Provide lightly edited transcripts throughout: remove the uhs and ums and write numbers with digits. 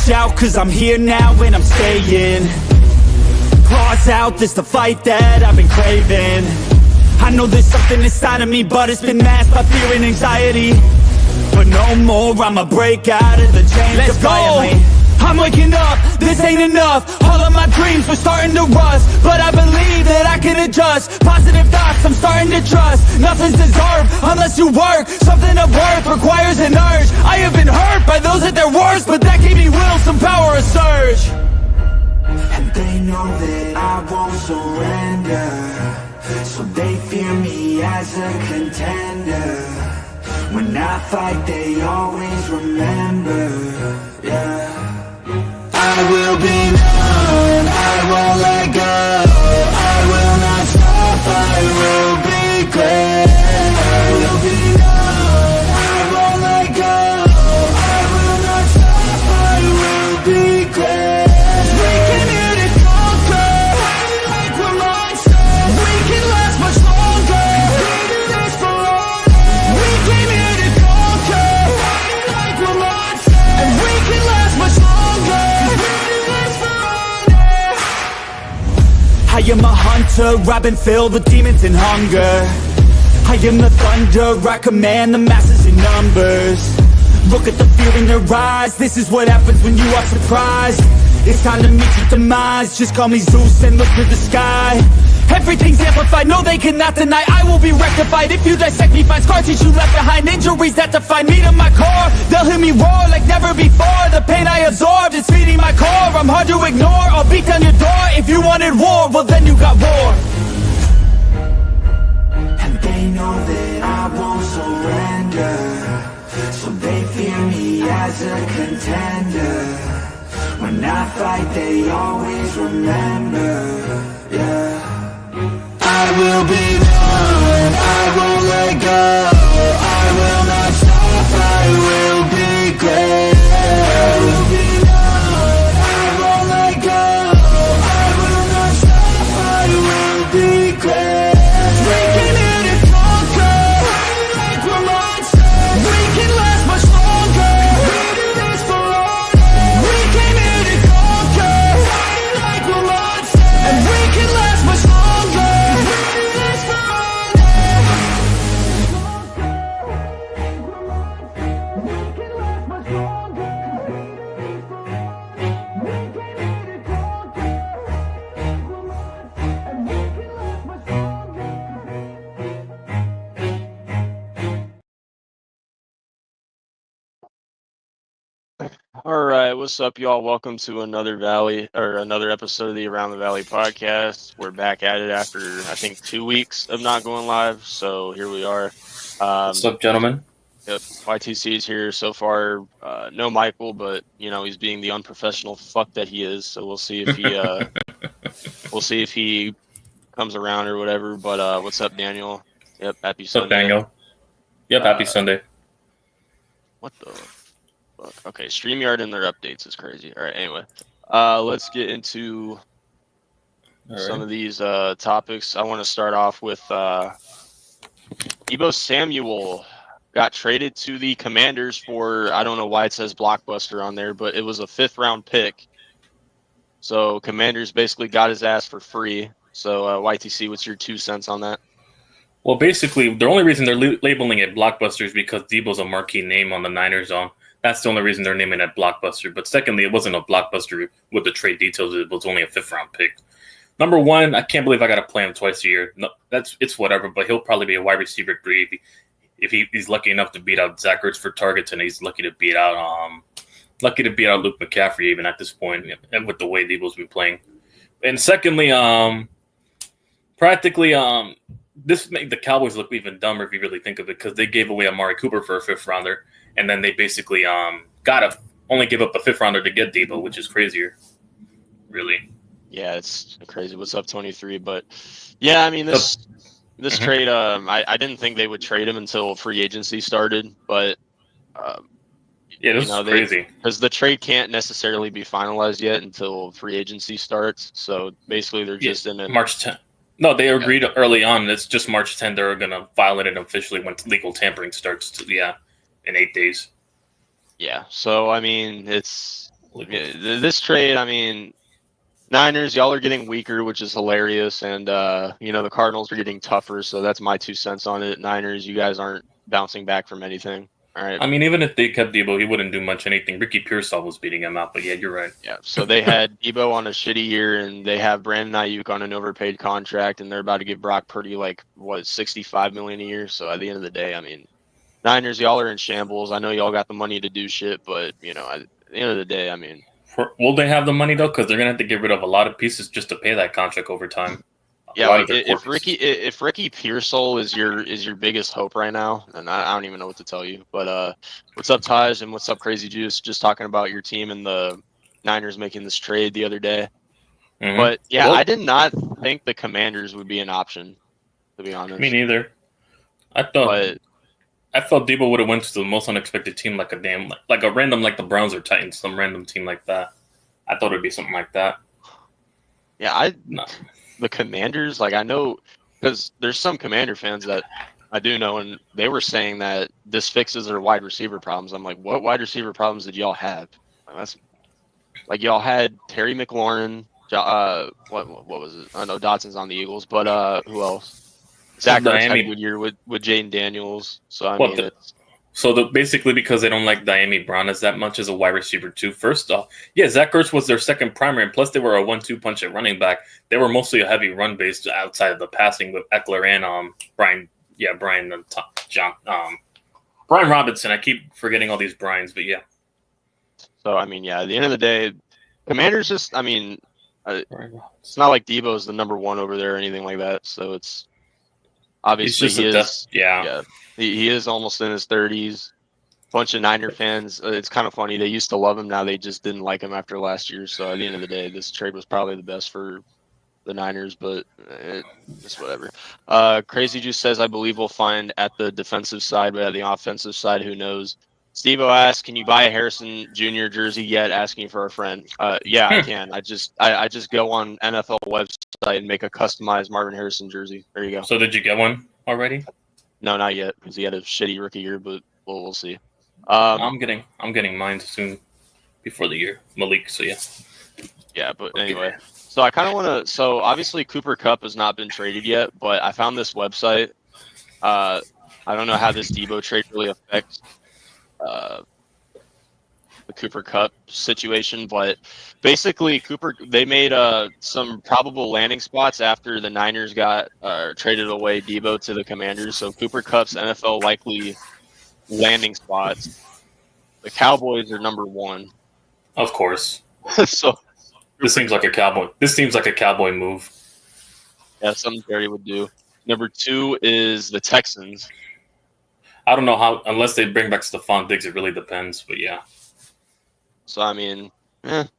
watch out, cause I'm here now and I'm staying. Claws out, this the fight that I've been craving. I know there's something inside of me, but it's been masked by fear and anxiety. But no more, I'ma break out of the chains. Let's defiantly. Go! I'm waking up, this ain't enough. All of my dreams were starting to rust, but I believe that I can adjust. Positive thoughts, I'm starting to trust. Nothing's deserved unless you work. Something of worth requires an urge. I have been hurt by those at their worst, but that gave me will, some power, a surge. And they know that I won't surrender, so they fear me as a contender. When I fight, they always remember, yeah. I will be known, I won't let go. I will not stop, I will be great. I will be known, I won't let go. I will not stop, I will be great. We came here to conquer, like we're monsters. We can last much longer, we do this for honor. We came here to conquer, like we're monsters. And we can last much longer. I am a hunter, I've been filled with demons and hunger. I am the thunder, I command the masses in numbers. Look at the fear in their eyes, this is what happens when you are surprised. It's time to meet your demise, just call me Zeus and look to the sky. Everything's amplified, no they cannot deny. I will be rectified, if you dissect me, find scars that you left behind. Injuries that define me to my core, they'll hear me roar like never before. The pain I absorbed is feeding my core, I'm hard to ignore. I'll beat down your door, if you wanted war, well then you got war. And they know that I won't surrender, so they fear me as a contender. When I fight, they always remember, yeah. I will be known, I won't let go. I will not stop, I will be great. I will be known, I won't let go. I will not stop, I will be great. We came here to conquer, like we're monsters. We can last much longer, we do this for honor. We came here to conquer, like we're monsters. And we can last much longer. All right, what's up, y'all? Welcome to another episode of the Around the Valley podcast. We're back at it after I think 2 weeks of not going live, so here we are. What's up, gentlemen? Yep, YTC is here so far. No Michael, but you know he's being the unprofessional fuck that he is. So we'll see if he comes around or whatever. But what's up, Daniel? Yep, happy Sunday. What's up, Daniel? Yep, happy Sunday. What the? Okay, StreamYard and their updates is crazy. All right, anyway, let's get into some of these topics. I want to start off with Deebo Samuel got traded to the Commanders for, I don't know why it says Blockbuster on there, but it was a 5th round pick. So Commanders basically got his ass for free. So YTC, what's your 2 cents on that? Well, basically, the only reason they're labeling it Blockbuster is because Deebo's a marquee name on the Niners zone. That's the only reason they're naming it Blockbuster. But secondly, it wasn't a Blockbuster with the trade details. It was only a 5th round pick. Number one, I can't believe I got to play him twice a year. No, it's whatever, but he'll probably be a wide receiver 3 if he's lucky enough to beat out Zach Ertz for targets, and he's lucky to beat out Luke McCaffrey even at this point, and with the way Deebo's been playing. And secondly, this made the Cowboys look even dumber if you really think of it, because they gave away Amari Cooper for a 5th rounder, and then they basically only give up a 5th rounder to get Deebo, which is crazier, really. Yeah, it's crazy. What's up, 23? But yeah, I mean this trade. I didn't think they would trade him until free agency started, but this is crazy because the trade can't necessarily be finalized yet until free agency starts. So basically, they're just in March 10th. No, they agreed early on. It's just March 10th. They're going to file it in officially when legal tampering starts. In 8 days. Yeah. So I mean, it's Yeah, this trade, I mean, Niners, y'all are getting weaker, which is hilarious, and the Cardinals are getting tougher. So that's my 2 cents on it. Niners, you guys aren't bouncing back from anything. All right. I mean, even if they kept Debo, he wouldn't do much anything. Ricky Pearsall was beating him out, but yeah, you're right. Yeah. So they had Debo on a shitty year, and they have Brandon Ayuk on an overpaid contract, and they're about to give Brock Purdy $65 million a year. So at the end of the day, I mean, Niners, y'all are in shambles. I know y'all got the money to do shit, but at the end of the day, I mean. Will they have the money though? Because they're gonna have to get rid of a lot of pieces just to pay that contract over time. Yeah, if Ricky Pearsall is your biggest hope right now, and I don't even know what to tell you. But what's up, Taj, and what's up, Crazy Juice? Just talking about your team and the Niners making this trade the other day. Mm-hmm. But yeah, I did not think the Commanders would be an option, to be honest. Me neither. I thought Debo would have went to the most unexpected team, like a random, like the Browns or Titans, some random team like that. I thought it would be something like that. Yeah, the Commanders, I know, because there's some Commander fans that I do know, and they were saying that this fixes their wide receiver problems. I'm like, what wide receiver problems did y'all have? That's y'all had Terry McLaurin. What was it? I know Dotson's on the Eagles, but who else? Zach Ertz had a good year with Jaden Daniels. So basically because they don't like Diami Brown as that much as a wide receiver too. First off, yeah, Zach Ertz was their second primary, and plus they were a 1-2 punch at running back. They were mostly a heavy run based outside of the passing with Eckler and Brian Robinson. I keep forgetting all these Brians, but yeah. So I mean, yeah, at the end of the day, Commanders it's not like Debo's the number one over there or anything like that. So it's obviously he is almost in his 30s. Bunch of Niner fans. It's kind of funny. They used to love him. Now they just didn't like him after last year. So at the end of the day, this trade was probably the best for the Niners, but it's whatever. Crazy Juice says, I believe we'll find at the defensive side, but at the offensive side, who knows? Steve-O asks, can you buy a Harrison Jr. jersey yet? Asking for a friend. Yeah, I can. I just go on NFL website and make a customized Marvin Harrison jersey. There you go. So did you get one already? No, not yet, because he had a shitty rookie year, but we'll see. I'm getting mine soon before the year, Malik. So yeah. Yeah, but anyway, so I kind of want to. So obviously Cooper Kupp has not been traded yet, but I found this website. I don't know how this Debo trade really affects the Cooper Kupp situation, but basically they made some probable landing spots after the Niners got traded away Debo to the Commanders. So Cooper Kupp's NFL likely landing spots. The Cowboys are number one. Of course. So this seems like a cowboy move. Yeah, something Terry would do. Number two is the Texans. I don't know how, unless they bring back Stephon Diggs, it really depends. But yeah. So I mean, it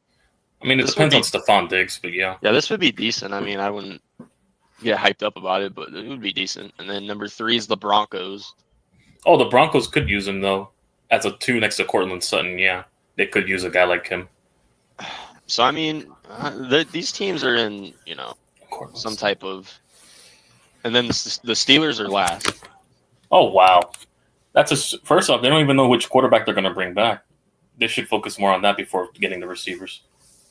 depends on Stephon Diggs, but yeah. Yeah, this would be decent. I mean, I wouldn't get hyped up about it, but it would be decent. And then number three is the Broncos. Oh, the Broncos could use him though, as a 2 next to Cortland Sutton. Yeah, they could use a guy like him. So I mean, these teams are in some type of, and then the Steelers are last. Oh wow, first off, they don't even know which quarterback they're going to bring back. They should focus more on that before getting the receivers.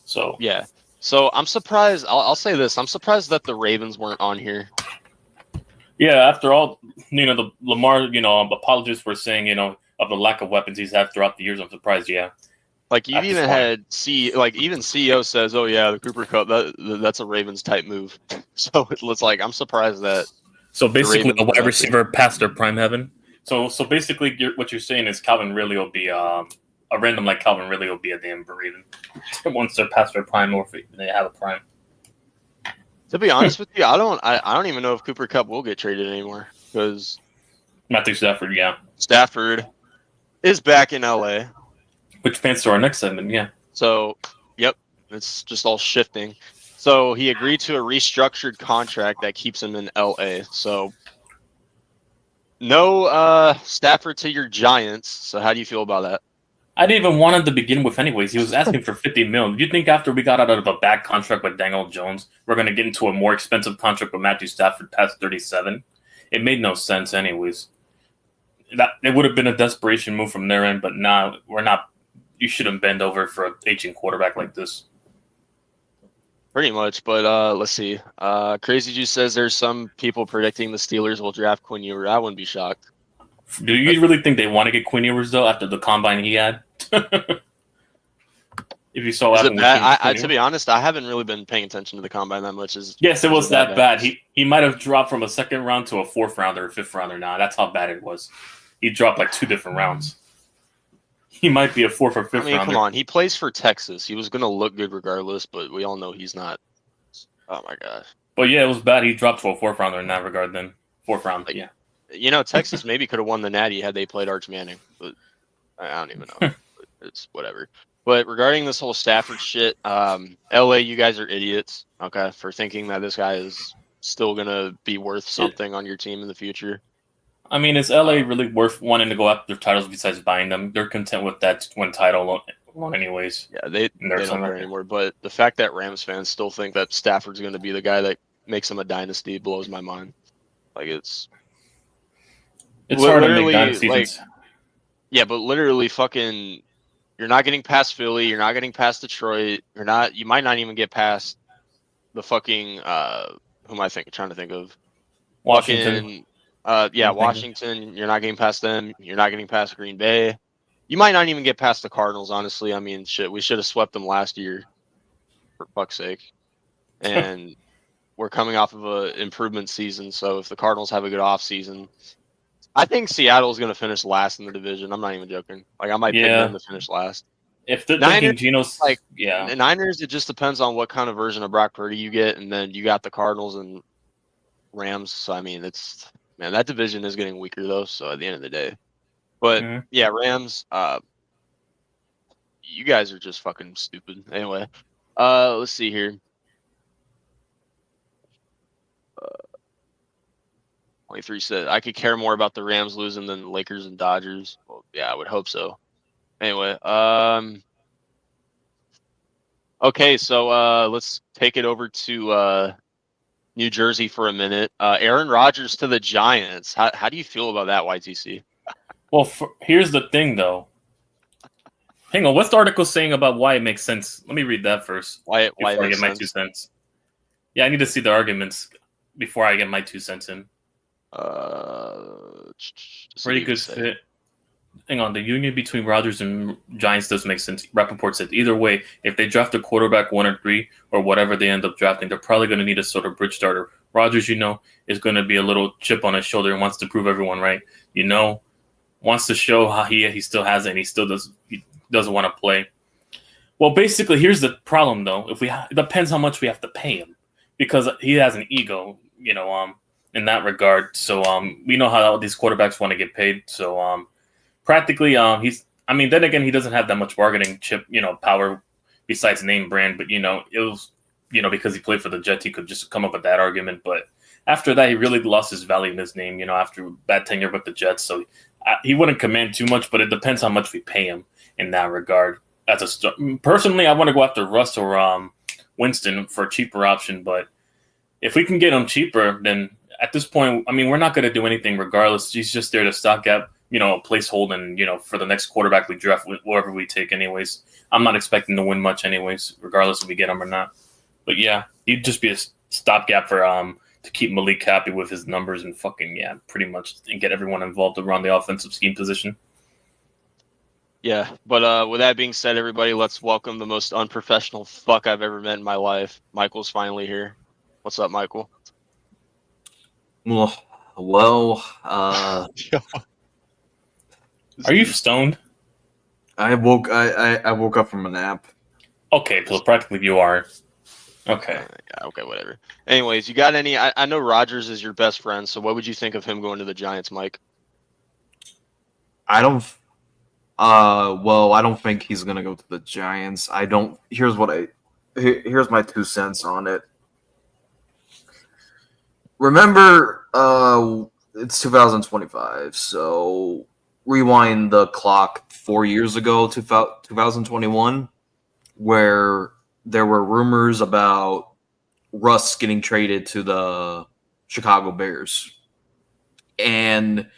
So yeah, so I'm surprised. I'll say this: I'm surprised that the Ravens weren't on here. Yeah, after all, the Lamar, apologists were saying, of the lack of weapons he's had throughout the years. I'm surprised. Yeah. You even had even CEO says, "Oh yeah, the Cooper Kupp that's a Ravens type move." So it's like I'm surprised that. So basically, a wide receiver past their prime heaven. So basically, what you're saying is Calvin Ridley will be a random like Calvin Ridley will be a damn Raven once they're past their prime, or if they have a prime. To be honest with you, I don't even know if Cooper Kupp will get traded anymore because Matthew Stafford, yeah, Stafford is back in LA. Which pans to our next segment, yeah. So, yep, it's just all shifting. So he agreed to a restructured contract that keeps him in LA. So no Stafford to your Giants. So how do you feel about that? I didn't even want him to begin with anyways. He was asking for $50 million. Do you think after we got out of a bad contract with Daniel Jones, we're going to get into a more expensive contract with Matthew Stafford past 37? It made no sense anyways. It would have been a desperation move from their end, but now we're not you shouldn't bend over for an aging quarterback like this. Pretty much, but let's see. Crazy Juice says there's some people predicting the Steelers will draft Quinn Ewers. I wouldn't be shocked. Do you really think they want to get Quinn Ewers though after the combine he had? If you saw what happened with bad? To be honest, I haven't really been paying attention to the combine that much. Yes, it was that bad. He might have dropped from a second round to a fourth rounder or fifth rounder. Now that's how bad it was. He dropped like 2 different rounds. He might be a fourth or fifth rounder. Come on. He plays for Texas. He was going to look good regardless, but we all know he's not. Oh, my gosh. But, yeah, it was bad. He dropped to a fourth rounder in that regard then. Fourth round, yeah. You know, Texas maybe could have won the Natty had they played Arch Manning. But I don't even know. It's whatever. But regarding this whole Stafford shit, LA, you guys are idiots, okay, for thinking that this guy is still going to be worth something on your team in the future. I mean, is LA really worth wanting to go after titles besides buying them? They're content with that one title alone anyways. Yeah, they don't care anymore. But the fact that Rams fans still think that Stafford's going to be the guy that makes them a dynasty blows my mind. Like, it's hard to make dynasties. Like, yeah, but literally fucking you're not getting past Philly, you're not getting past Detroit, you might not even get past the fucking who am I trying to think of? Washington. Washington, you're not getting past them. You're not getting past Green Bay. You might not even get past the Cardinals, honestly. I mean, shit, we should have swept them last year, for fuck's sake. And we're coming off of an improvement season, so if the Cardinals have a good off season, I think Seattle's going to finish last in the division. I'm not even joking. Like, I might pick them to finish last. If the Niners, Geno's, the Niners, it just depends on what kind of version of Brock Purdy you get, and then you got the Cardinals and Rams. So, I mean, man, that division is getting weaker, though, so at the end of the day. But, yeah, Rams, you guys are just fucking stupid. Anyway, let's see here. 23 said, I could care more about the Rams losing than Lakers and Dodgers. Well, yeah, I would hope so. Anyway, okay, so let's take it over to New Jersey for a minute. Aaron Rodgers to the Giants. How do you feel about that, YTC? Well, here's the thing, though. Hang on, what's the article saying about why it makes sense? Let me read that first. Why I get my 2 cents. Yeah, I need to see the arguments before I get my 2 cents in. Pretty good fit. Hang on, the union between Rodgers and Giants does make sense. Rappaport said either way, if they draft a quarterback 1 or 3 or whatever they end up drafting, they're probably going to need a sort of bridge starter. Rodgers, is going to be a little chip on his shoulder and wants to prove everyone right. Wants to show how he still has it and he doesn't want to play. Well, basically, here's the problem though. It depends how much we have to pay him because he has an ego, in that regard. So we know how these quarterbacks want to get paid. So practically, then again, he doesn't have that much bargaining chip, power besides name brand. But it was, because he played for the Jets, he could just come up with that argument. But after that, he really lost his value in his name. After that tenure with the Jets, so he wouldn't command too much. But it depends how much we pay him in that regard. Personally, I want to go after Russ or Winston for a cheaper option. But if we can get him cheaper, then at this point, we're not going to do anything regardless. He's just there to stopgap, placehold and, for the next quarterback we draft, whoever we take anyways. I'm not expecting to win much anyways, regardless if we get him or not. But yeah, he'd just be a stopgap for to keep Malik happy with his numbers and pretty much, and get everyone involved around the offensive scheme position. Yeah, but with that being said, everybody, let's welcome the most unprofessional fuck I've ever met in my life. Michael's finally here. What's up, Michael? Well, Are you stoned? I woke up from a nap. Okay, so practically you are. Okay. Okay, whatever. Anyways, you got any? I know Rodgers is your best friend, so what would you think of him going to the Giants, Mike? I don't think he's gonna go to the Giants. Here's my 2 cents on it. Remember, it's 2025, so rewind the clock 4 years ago to 2021, where there were rumors about Russ getting traded to the Chicago Bears. And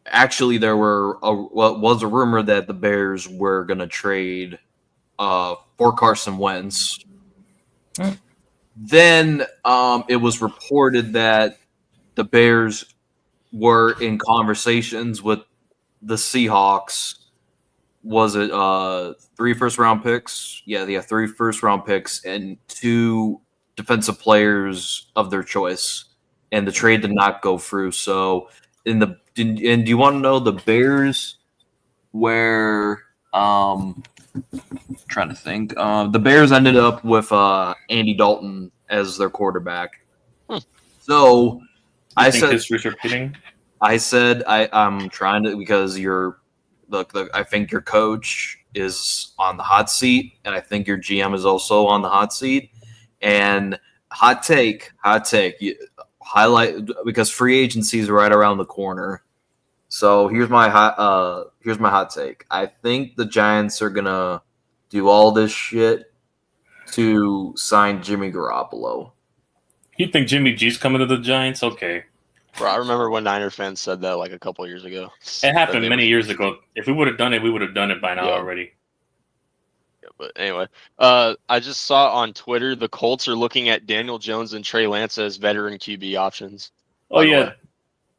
actually, there was a rumor that the Bears were going to trade for Carson Wentz. Then it was reported that the Bears were in conversations with the Seahawks. Was it 3 first-round picks? Yeah, 3 first-round picks and 2 defensive players of their choice. And the trade did not go through. So, do you want to know the Bears where? Trying to think. The Bears ended up with Andy Dalton as their quarterback. So I think history's repeating. I said I'm trying to, because I think your coach is on the hot seat, and I think your GM is also on the hot seat. And hot take, highlight, because free agency is right around the corner. So here's my hot take. I think the Giants are gonna do all this shit to sign Jimmy Garoppolo. You think Jimmy G's coming to the Giants? Okay. Bro, I remember when Niner fans said that like a couple of years ago. It happened many years ago. If we would have done it, we would have done it by now already. Yeah, but anyway, I just saw on Twitter the Colts are looking at Daniel Jones and Trey Lance as veteran QB options. Oh, yeah.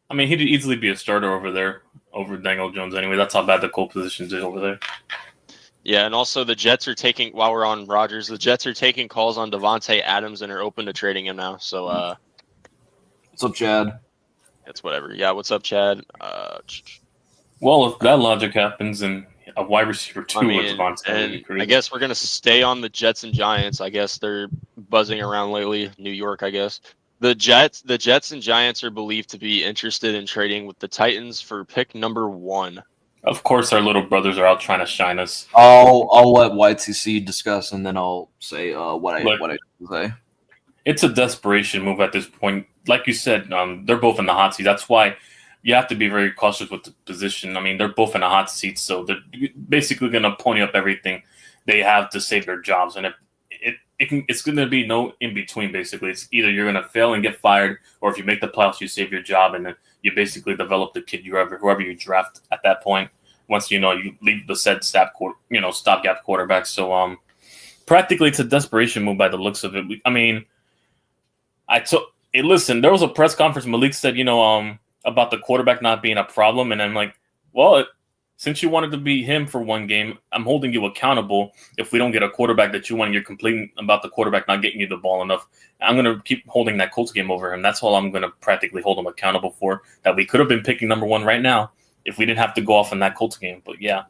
I mean, he'd easily be a starter over Daniel Jones anyway. That's how bad the Colt position is over there. Yeah, and also the Jets are taking, while we're on Rodgers, the Jets are taking calls on Devontae Adams and are open to trading him now. So, what's up, Chad? It's whatever. Yeah, what's up, Chad? Well, if that logic happens and a wide receiver too with Devontae, I guess we're gonna stay on the Jets and Giants. I guess they're buzzing around lately. New York, I guess. The Jets and Giants are believed to be interested in trading with the Titans for pick number 1. Of course, our little brothers are out trying to shine us. I'll let YTC discuss, and then I'll say what I say. It's a desperation move at this point. Like you said, they're both in the hot seat. That's why you have to be very cautious with the position. I mean, they're both in a hot seat, so they're basically going to pony up everything they have to save their jobs. And it's going to be no in between. Basically, it's either you're going to fail and get fired, or if you make the playoffs, you save your job, and then you basically develop the kid whoever you draft at that point. Once you leave the said stopgap quarterback. So practically it's a desperation move by the looks of it. I mean, listen, there was a press conference. Malik said, about the quarterback not being a problem, and I'm like, well, since you wanted to be him for one game, I'm holding you accountable. If we don't get a quarterback that you want, and you're complaining about the quarterback not getting you the ball enough, I'm going to keep holding that Colts game over him. That's all I'm going to practically hold him accountable for, that we could have been picking number 1 right now if we didn't have to go off in that Colts game. But yeah,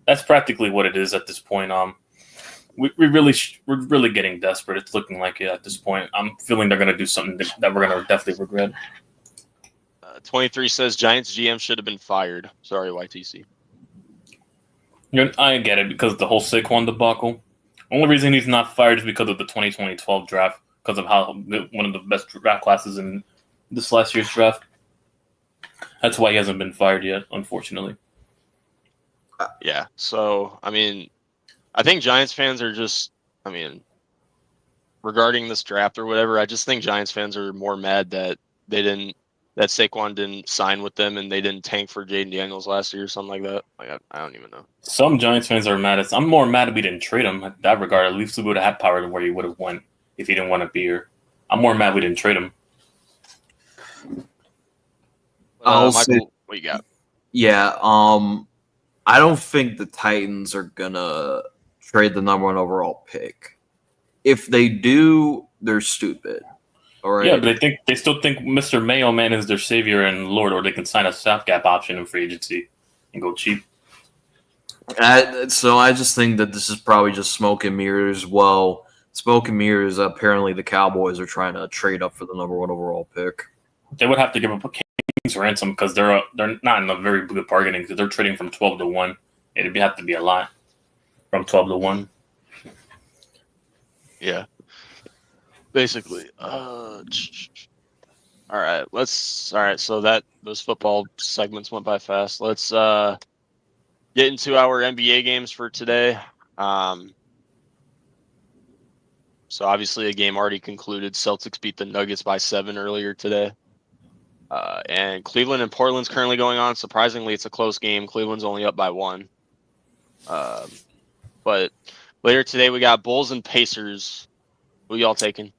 that's practically what it is at this point. We're really getting desperate. It's looking like it at this point. I'm feeling they're going to do something that we're going to definitely regret. 23 says Giants GM should have been fired. Sorry, YTC. I get it, because of the whole Saquon debacle. Only reason he's not fired is because of the 2012 draft, because of how one of the best draft classes in this last year's draft. That's why he hasn't been fired yet, unfortunately. Yeah, so, I mean, I think Giants fans are just, regarding this draft or whatever, I just think Giants fans are more mad that that Saquon didn't sign with them and they didn't tank for Jaden Daniels last year or something like that. Like, I don't even know. Some Giants fans are mad. I'm more mad we didn't trade him in that regard. At least we would have had power to where he would have went if he didn't want to be here. I'm more mad we didn't trade him. Michael, what you got? Yeah, I don't think the Titans are gonna trade the number 1 overall pick. If they do, they're stupid. All right. Yeah, but they still think Mr. Mayo Man is their savior and Lord, or they can sign a stopgap option in free agency and go cheap. So I just think that this is probably just smoke and mirrors. Well, smoke and mirrors. Apparently, the Cowboys are trying to trade up for the number 1 overall pick. They would have to give up a king's ransom because they're not in a very good bargaining, because they're trading from 12 to 1. It'd have to be a lot from 12 to 1. Yeah. Basically. All right. So those football segments went by fast. Let's get into our NBA games for today. So obviously a game already concluded. Celtics beat the Nuggets by 7 earlier today. And Cleveland and Portland's currently going on. Surprisingly, it's a close game. Cleveland's only up by 1. But later today, we got Bulls and Pacers. Who y'all taking?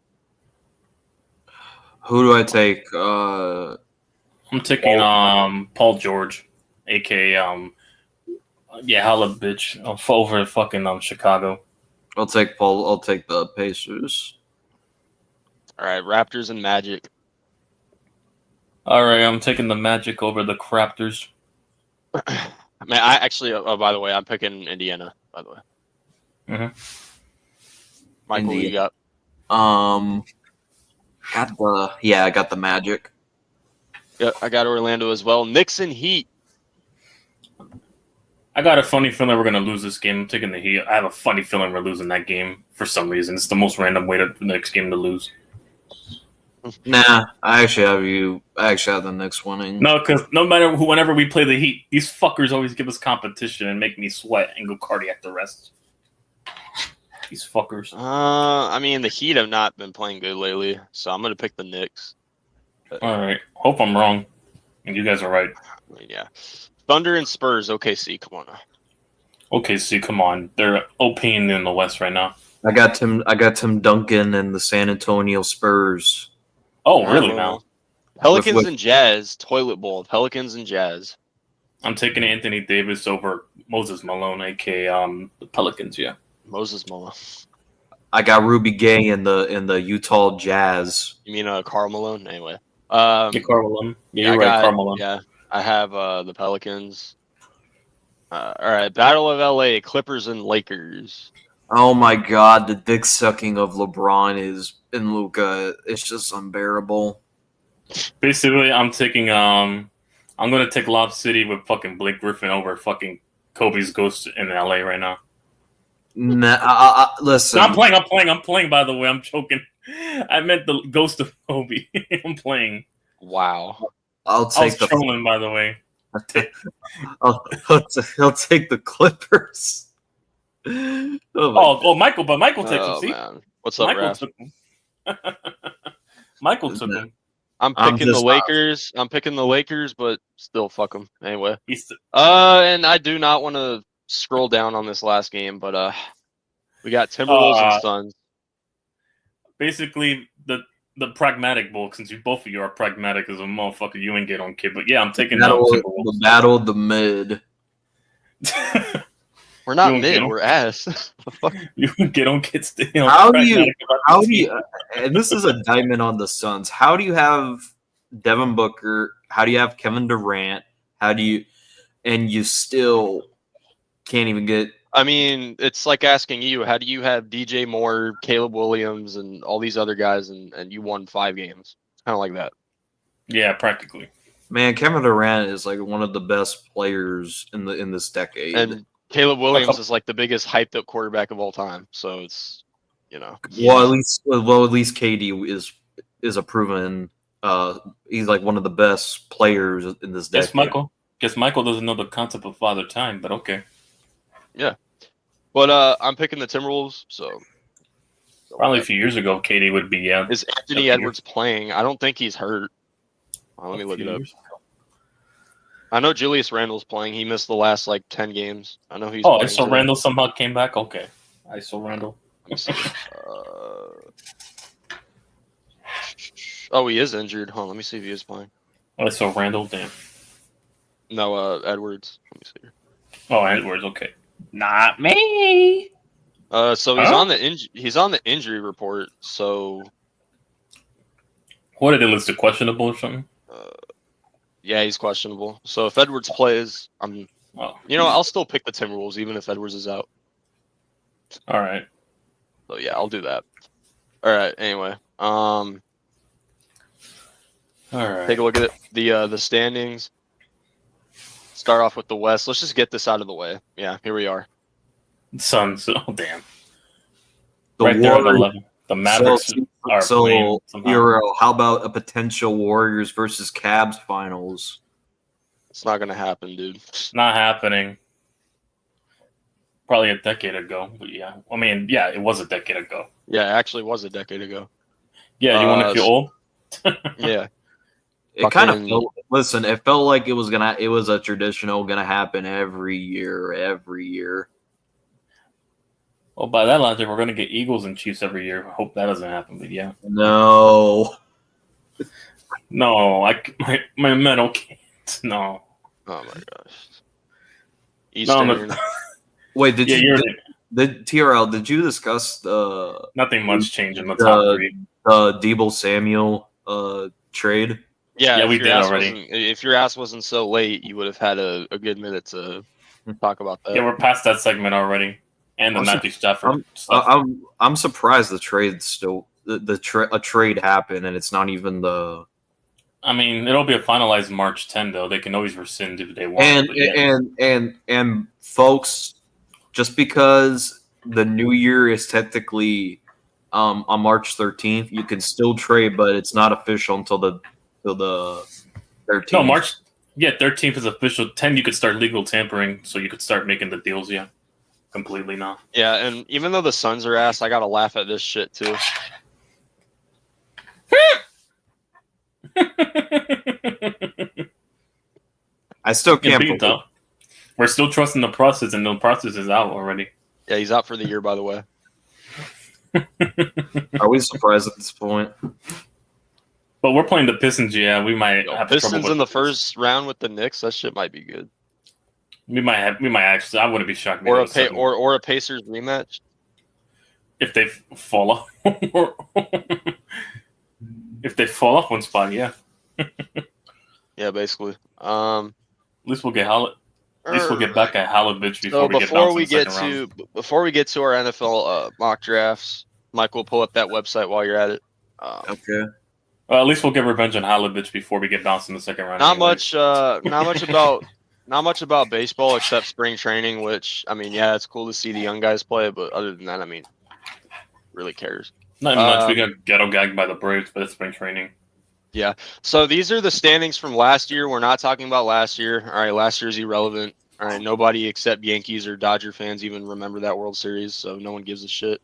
Who do I take? I'm taking Paul George, aka holla bitch, over fucking Chicago. I'll take Paul. I'll take the Pacers. All right, Raptors and Magic. All right, I'm taking the Magic over the Raptors. I mean, I actually. Oh, by the way, I'm picking Indiana. By the way. Michael, who you got? I got the Magic. Yeah, I got Orlando as well. Knicks and Heat. I got a funny feeling we're gonna lose this game. I'm taking the Heat. I have a funny feeling we're losing that game for some reason. It's the most random way to the next game to lose. Nah, I actually have the Knicks winning. No, because no matter whenever we play the Heat, these fuckers always give us competition and make me sweat and go cardiac arrest. These fuckers. I mean, the Heat have not been playing good lately, so I'm gonna pick the Knicks. All right. Hope I'm wrong, and you guys are right. I mean, yeah. Thunder and Spurs. OKC, come on now. OKC, come on. They're OPing in the West right now. I got Tim Duncan and the San Antonio Spurs. Oh, really now? Pelicans and Jazz. Toilet bowl. Pelicans and Jazz. I'm taking Anthony Davis over Moses Malone, aka the Pelicans. Yeah. Moses Malone. I got Ruby Gay in the Utah Jazz. You mean Karl Malone? Anyway. Karl Malone. Yeah, you're right, Karl Malone. Yeah, I have the Pelicans. All right, Battle of LA, Clippers and Lakers. Oh my God, the dick sucking of LeBron and Luka. It's just unbearable. Basically, I'm taking I'm gonna take Lob City with fucking Blake Griffin over fucking Kobe's ghost in LA right now. Nah, listen. No, I'm playing. By the way, I'm joking. I meant the ghost of Kobe. I'm playing. Wow. I was trolling, by the way. He'll take the Clippers. Michael takes him. See, man. What's up, Michael Raph? took him. Michael took him. I'm picking the Lakers. I'm picking the Lakers, but still fuck them anyway. And I do not want to scroll down on this last game, but we got Timberwolves and Suns. Basically, the pragmatic bowl, since both of you are pragmatic as a motherfucker, you ain't get on kid. But yeah, I'm taking the battle of the mid. We're not mid, we're ass. You get on kids. How do you? And this is a diamond on the Suns. How do you have Devin Booker? How do you have Kevin Durant? And you still can't even get. I mean, it's like asking you, how do you have DJ Moore, Caleb Williams, and all these other guys, and you won 5 games? Kind of like that. Yeah, practically. Man, Kevin Durant is like one of the best players in this decade. And Caleb Williams is like the biggest hyped up quarterback of all time. So it's, Well, at least KD is a proven. He's like one of the best players in this decade. Guess Michael doesn't know the concept of father time, but okay. Yeah, but I'm picking the Timberwolves. So probably a few years ago, KD would be. Yeah. Is Anthony Edwards playing? I don't think he's hurt. Let me look it up. I know Julius Randle's playing. He missed the last 10 games. I know he's. Oh, so Randle somehow came back. Okay, I saw Randle. Let me see. Oh, he is injured. Hold on, let me see if he is playing. I saw Randle. Damn. No, Edwards. Let me see. Oh, Edwards. Okay. Not me. So he's on the injury report. So. What did it list? Questionable or something? Yeah, he's questionable. So if Edwards plays, I'll still pick the Timberwolves even if Edwards is out. All right. So yeah, I'll do that. All right. Anyway, all right. Take a look at the standings. Start off with the West. Let's just get this out of the way. Yeah, here we are. Suns. Oh damn. There at 11. The Mavericks are playing somehow. Euro, how about a potential Warriors versus Cavs finals? It's not gonna happen, dude. It's not happening. Probably a decade ago, but yeah. I mean, yeah, it was a decade ago. Yeah, it actually was a decade ago. Yeah, you want to feel old? Yeah. It kind of Fucking- felt. Listen, it felt like it was gonna. It was a traditional gonna happen every year. Every year. Well, by that logic, we're going to get Eagles and Chiefs every year. Hope that doesn't happen, but yeah. No. No, my mental can't. No. Oh my gosh. No, Eastern. Wait, did Yeah, you? you're Did TRL? Did you discuss the nothing much change in the top three. Debo Samuel trade? Yeah, Yeah, if we your did ass already. if your ass wasn't so late, you would have had a good minute to talk about that. Yeah, we're past that segment already. And the I'm Matthew Stafford stuff. I'm surprised the trade still a trade happened and it's not even the I mean, it'll be a finalized March 10, though. They can always rescind if they want. but yeah. and folks, just because the new year is technically on March 13th, you can still trade, but it's not official until the 13th. No, March. Yeah, 13th is official. 10, you could start legal tampering, so you could start making the deals. Yeah, completely not. Yeah, and even though the Suns are ass, I gotta laugh at this shit too. I still can't Indeed, believe though. We're still trusting the process, and the process is out already. Yeah, he's out for the year, by the way. Are we surprised at this point? But we're playing the Pistons. Yeah, we might Yo, have trouble Pistons with in the this. first round with the Knicks. That shit might be good. We might actually. I wouldn't be shocked. Or maybe or a Pacers rematch. if they fall off. If they fall off one spot, yeah. Yeah, basically. At least we'll get At least we'll get back at Halovich before So we get bounced in the second round. before we get to our NFL mock drafts, Mike will pull up that website while you're at it. Okay. Well, at least we'll get revenge on Halovich before we get bounced in the second round. Not anyways. not much about baseball except spring training. Which I mean, yeah, it's cool to see the young guys play, but other than that, I mean, really cares. Not much. We got ghetto gagged by the Braves, but it's spring training. So these are the standings from last year. We're not talking about last year. All right, last year's irrelevant. All right, nobody except Yankees or Dodger fans even remember that World Series, so no one gives a shit.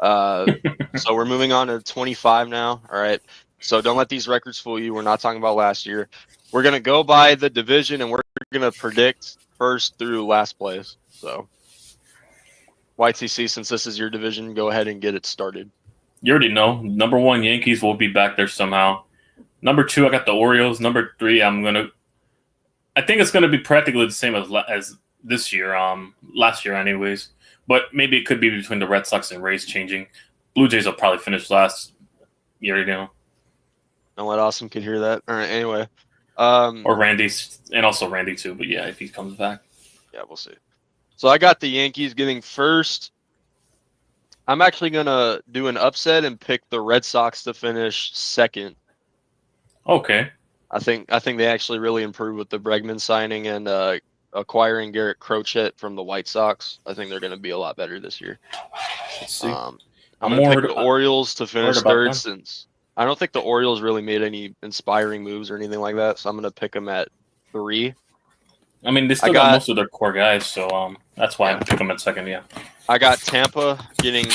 So we're moving on to 25 now. All right. So don't let these records fool you. We're not talking about last year. We're going to go by the division, and we're going to predict first through last place. So, YTC, since this is your division, go ahead and get it started. You already know. Number 1, Yankees will be back there somehow. Number 2, I got the Orioles. Number 3, I think it's gonna be practically the same as this year. Last year, anyways. But maybe it could be between the Red Sox and Rays changing. Blue Jays will probably finish last. You already know. Don't let Awesome Kid hear that. All right. Anyway. Or Randy's, and also Randy too. But yeah, if he comes back. Yeah, we'll see. So I got the Yankees getting first. I'm actually gonna do an upset and pick the Red Sox to finish second. Okay. I think they actually really improved with the Bregman signing and acquiring Garrett Crochet from the White Sox. I think they're going to be a lot better this year. Let's see. I'm going to pick the Orioles to finish about third them. since I don't think the Orioles really made any inspiring moves or anything like that. So I'm going to pick them at 3. I mean, they still I got got- most of their core guys, so that's why I pick them at second. Yeah. I got Tampa getting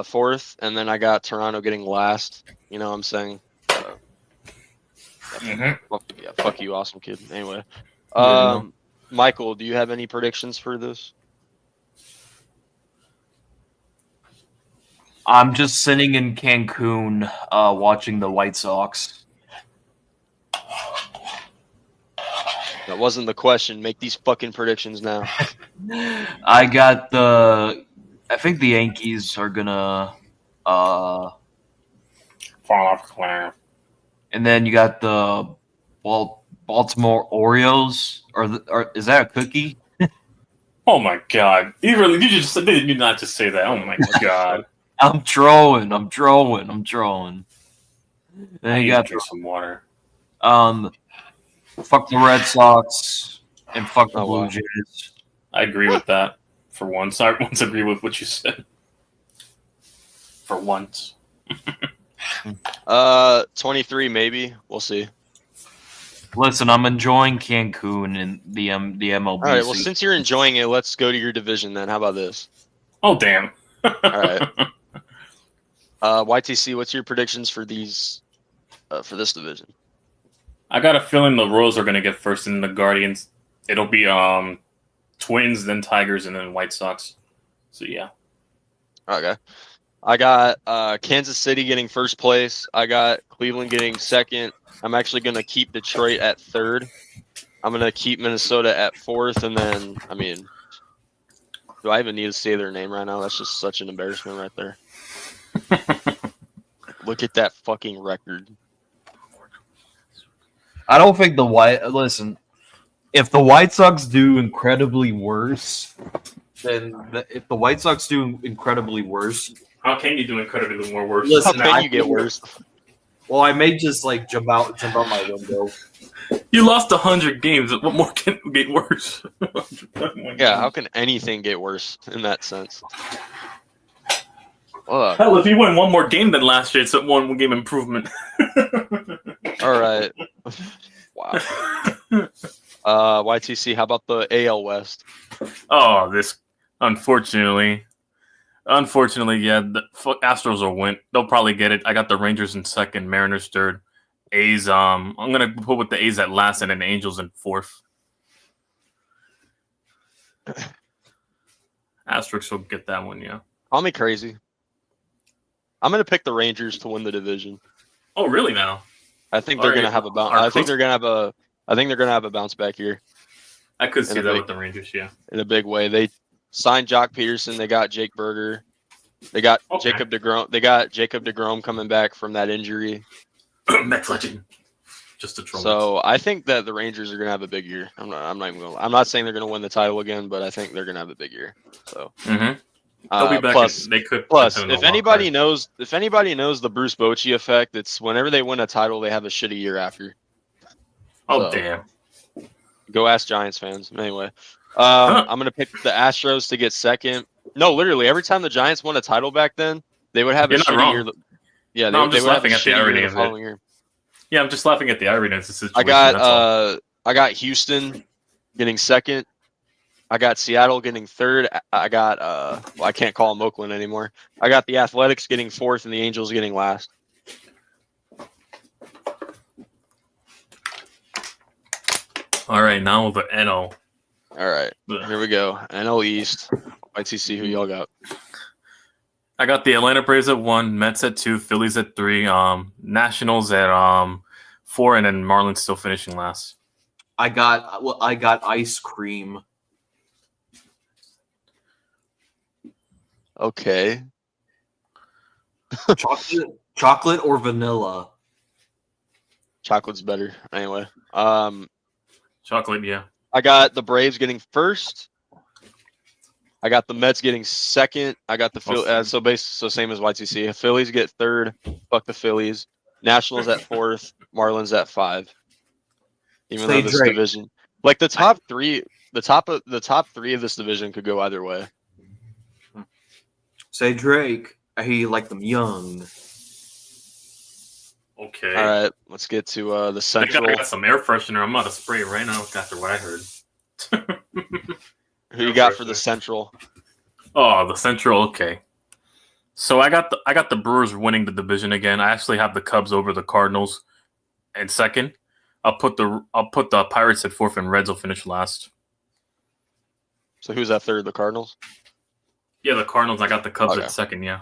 fourth, and then I got Toronto getting last. You know what I'm saying? Fuck you, Awesome Kid. Anyway, Michael, do you have any predictions for this? I'm just sitting in Cancun watching the White Sox. That wasn't the question. Make these fucking predictions now. I think the Yankees are gonna Fall off the cliff. and then you got the Baltimore Orioles or is that a cookie? Oh my god! You did not just say that. Oh my god! I'm trolling. Then I you need got to drink some water. fuck the Red Sox and fuck the Oh, Blue wow. Jays. I agree with that. For once, I once agree with what you said. For once. 23 maybe. We'll see. Listen, I'm enjoying Cancun and the MLB. All right. Well, since you're enjoying it, let's go to your division then. How about this? Oh damn! All right. YTC, what's your predictions for these for this division? I got a feeling the Royals are gonna get first, and the Guardians. It'll be Twins, then Tigers, and then White Sox. So yeah. Okay. I got Kansas City getting first place. I got Cleveland getting second. I'm actually going to keep Detroit at third. I'm going to keep Minnesota at fourth. And then, I mean, do I even need to say their name right now? That's just such an embarrassment right there. Look at that fucking record. I don't think the Listen, if the White Sox do incredibly worse, if the White Sox do incredibly worse, How can you do incredibly more worse? Listen, How can you get worse? well, I may just like jump out my window. You lost 100 games. What more can get worse? Yeah, how can anything get worse in that sense? Hell, if you win one more game than last year, it's a one game improvement. All right. Wow. YTC, how about the AL West? Oh, this unfortunately, yeah, the Astros will win. They'll probably get it. I got the Rangers in second, Mariners third, A's. I'm gonna put with the A's at last, and then Angels in fourth. Astros will get that one, yeah. Call me crazy. I'm gonna pick the Rangers to win the division. Oh, really? Now? I think they're gonna have a bounce. I think they're gonna have a bounce back here. I could see that with the Rangers, yeah. In a big way. They signed Jock Peterson. They got Jake Berger. They got Jacob DeGrom. They got Jacob DeGrom coming back from that injury. Mets legend. Just a troll. So I think that the Rangers are gonna have a big year. I'm not saying they're gonna win the title again, but I think they're gonna have a big year. So they'll be back. Plus, they could. Plus, if anybody knows the Bruce Bochy effect, it's whenever they win a title, they have a shitty year after. Oh, damn. Go ask Giants fans. Anyway, I'm going to pick the Astros to get second. No, literally, every time the Giants won a title back then, they would have a shitty year. Yeah, I'm just laughing at the irony of following year. Yeah, I'm just laughing at the irony of the situation. I got Houston getting second. I got Seattle getting third. I got I can't call them Oakland anymore. I got the Athletics getting fourth and the Angels getting last. All right, now the NL. All right, here we go. NL East. ITC, who y'all got? I got the Atlanta Braves at 1, Mets at 2, Phillies at 3, Nationals at 4, and then Marlins still finishing last. I got ice cream. Okay. Chocolate or vanilla? Chocolate's better. Anyway. Chocolate, yeah. I got the Braves getting first. I got the Mets getting second. I got the so same as YTC. Phillies get third. Fuck the Phillies. Nationals at fourth. Marlins at 5. Even though this division, like the top three of this division could go either way. Say Drake. I hear you like them young. Okay. All right, let's get to the Central. I got some air freshener. I'm about to spray it right now after what I heard. Who you got for the Central? Oh, the Central. Okay. So I got the Brewers winning the division again. I actually have the Cubs over the Cardinals in second. I'll put the Pirates at fourth, and Reds will finish last. So who's at third? The Cardinals? Yeah, the Cardinals. I got the Cubs at second, yeah.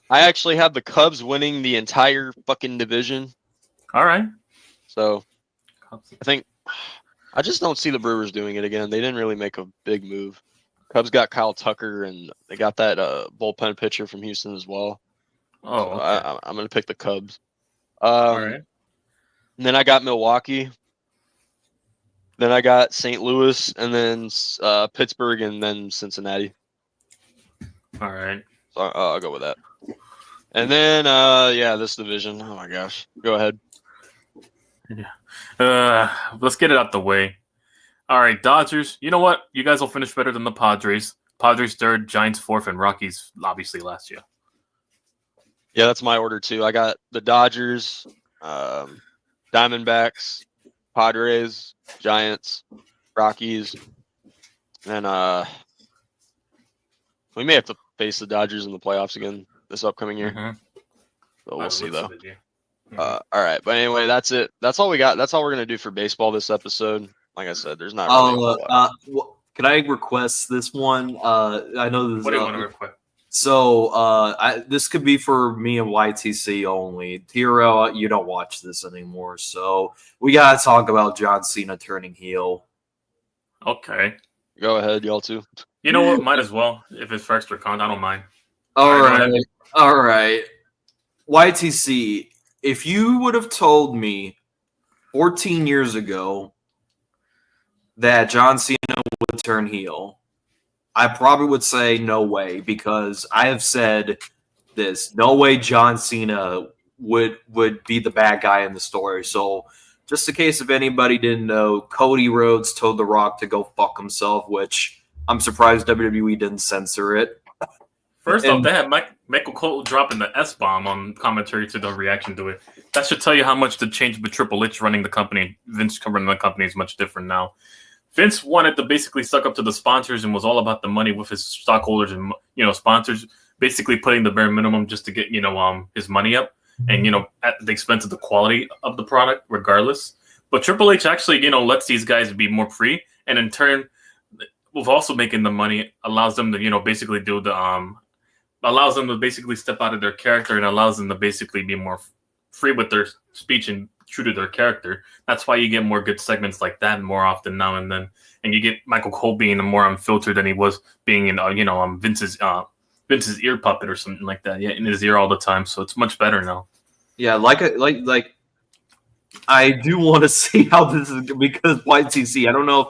I actually have the Cubs winning the entire fucking division. All right. So I just don't see the Brewers doing it again. They didn't really make a big move. Cubs got Kyle Tucker, and they got that bullpen pitcher from Houston as well. Oh, so okay. I'm going to pick the Cubs. All right. And then I got Milwaukee. Then I got St. Louis, and then Pittsburgh, and then Cincinnati. All right. So I'll go with that. And then, this division. Oh, my gosh. Go ahead. Yeah. Let's get it out the way. All right, Dodgers. You know what? You guys will finish better than the Padres. Padres third, Giants fourth, and Rockies obviously last year. Yeah, that's my order too. I got the Dodgers, Diamondbacks, Padres, Giants, Rockies, and we may have to face the Dodgers in the playoffs again this upcoming year. Mm-hmm. But we'll see though. All right, but anyway, that's it. That's all we got. That's all we're gonna do for baseball this episode. Like I said, there's not really a whole lot. Can I request this one? I know this. What do you want to request? So this could be for me and YTC only. Tiro, you don't watch this anymore, so we gotta talk about John Cena turning heel. Okay. Go ahead, y'all too. You know what? Might as well. If it's for extra content, I don't mind. All right. YTC, if you would have told me 14 years ago that John Cena would turn heel, I probably would say no way, because I have said this. No way John Cena would be the bad guy in the story. So just in case if anybody didn't know, Cody Rhodes told The Rock to go fuck himself, which I'm surprised WWE didn't censor it. First off, they had Michael Cole dropping the S-bomb on commentary to the reaction to it. That should tell you how much the change with Triple H running the company, Vince running the company is much different now. Vince wanted to basically suck up to the sponsors and was all about the money with his stockholders and sponsors, basically putting the bare minimum just to get his money up, and at the expense of the quality of the product, regardless. But Triple H actually lets these guys be more free, and in turn, with also making the money, allows them to basically do the allows them to basically step out of their character and allows them to basically be more free with their speech and true to their character. That's why you get more good segments like that more often now and then. And you get Michael Cole being more unfiltered than he was being in, Vince's ear puppet or something like that. Yeah, in his ear all the time. So it's much better now. Yeah, like I do want to see how this is, because YTC, I don't know if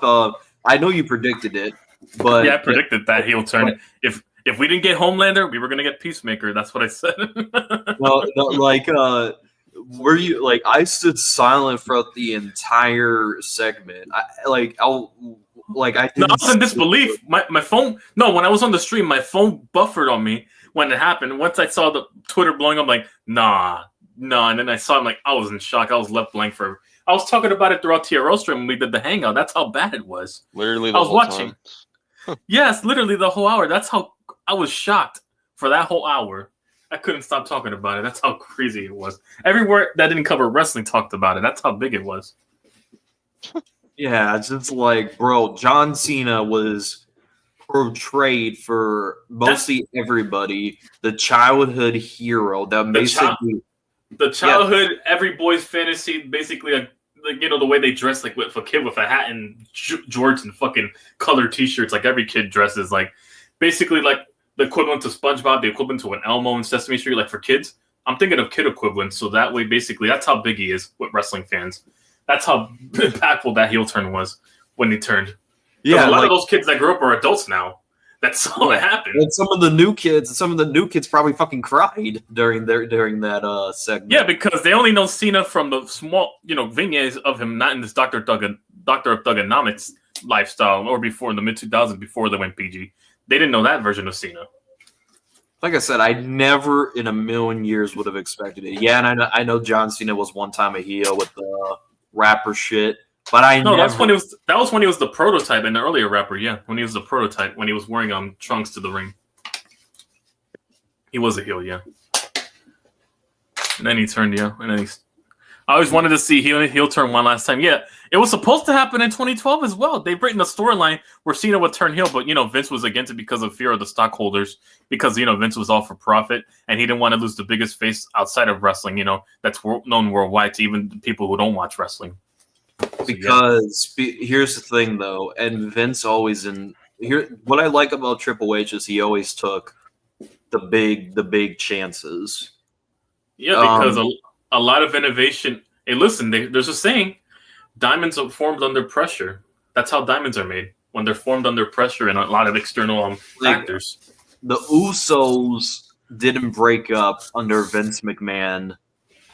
I know you predicted it, but yeah, I predicted that he'll turn. If we didn't get Homelander, we were gonna get Peacemaker. That's what I said. Were you like? I stood silent throughout the entire segment. I was in disbelief. My phone. No, when I was on the stream, my phone buffered on me when it happened. Once I saw the Twitter blowing up, like nah, and then I saw it, I was in shock. I was left blank for. I was talking about it throughout TRO stream when we did the hangout. That's how bad it was. Literally, I was watching. Yes, literally the whole hour. That's how I was shocked for that whole hour. I couldn't stop talking about it. That's how crazy it was. Everywhere that didn't cover wrestling talked about it. That's how big it was. Yeah, it's just like, bro, John Cena was portrayed for mostly everybody, the childhood hero that basically the childhood every boy's fantasy, basically the way they dress, like with a kid with a hat and jorts and fucking colored t-shirts, like every kid dresses like basically like the equivalent to SpongeBob, the equivalent to an Elmo in Sesame Street, like for kids. I'm thinking of kid equivalents, so that way, basically, that's how big he is with wrestling fans. That's how impactful that heel turn was when he turned. Yeah, a lot of those kids that grew up are adults now. That's how it happened. And some of the new kids probably fucking cried during that segment. Yeah, because they only know Cena from the small, vignettes of him not in this Doctor of Thugonomics lifestyle, or before in the mid 2000s, before they went PG. They didn't know that version of Cena. Like I said, I never in a million years would have expected it. Yeah, and I know John Cena was one time a heel with the rapper shit, but that was when he was the prototype in the earlier rapper. Yeah, when he was the prototype, when he was wearing trunks to the ring, he was a heel. Yeah, and then he turned. Yeah, and then I always wanted to see heel turn one last time. Yeah, it was supposed to happen in 2012 as well. They've written a storyline where Cena would turn heel, but Vince was against it because of fear of the stockholders, because Vince was all for profit and he didn't want to lose the biggest face outside of wrestling. That's known worldwide to even people who don't watch wrestling. Because here's the thing, though, and Vince always what I like about Triple H is he always took the big chances. Yeah, because a lot of innovation. Hey, listen, there's a saying: diamonds are formed under pressure. That's how diamonds are made, when they're formed under pressure and a lot of external factors. The Usos didn't break up under Vince McMahon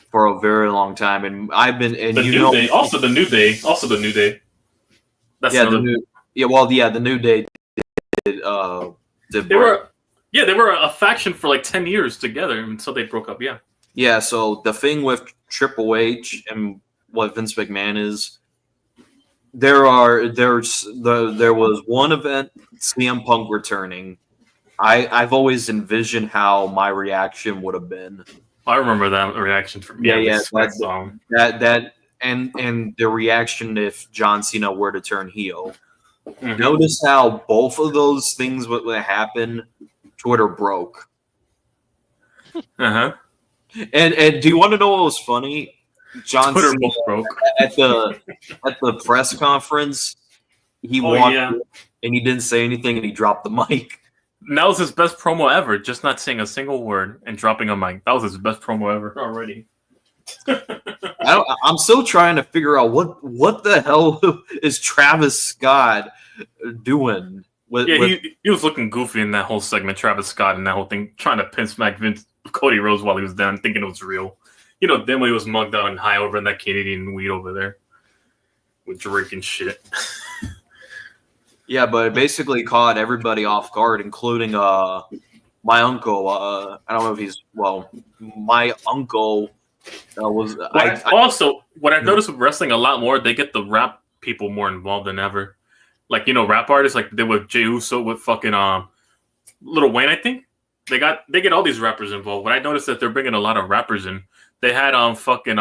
for a very long time, and I've been and the New Day. Also the New Day. That's the New Day did. They were a faction for like 10 years together until they broke up. Yeah. Yeah, so the thing with Triple H and what Vince McMahon is, there was one event, CM Punk returning. I've always envisioned how my reaction would have been I remember that reaction from song. And the reaction if John Cena were to turn heel. Mhm. Notice how both of those things would happen. Twitter broke. Uh-huh. And do you want to know what was funny? John Twitter Cena both broke. at the press conference, he Oh, walked yeah. and he didn't say anything and he dropped the mic. And that was his best promo ever, just not saying a single word and dropping a mic. That was his best promo ever already. I'm still trying to figure out what the hell is Travis Scott doing. He was looking goofy in that whole segment, Travis Scott, and that whole thing, trying to pin smack Cody Rhodes while he was down, thinking it was real. You know, then when he was mugged out and high over in that Canadian weed over there with drinking shit. Yeah, but it basically caught everybody off guard, including my uncle. I don't know if my uncle was. What I've noticed with wrestling a lot more, they get the rap people more involved than ever. Like, you know, rap artists like they did with Jey Uso with fucking Lil Wayne, I think. They get all these rappers involved. But I noticed that they're bringing a lot of rappers in. They had fucking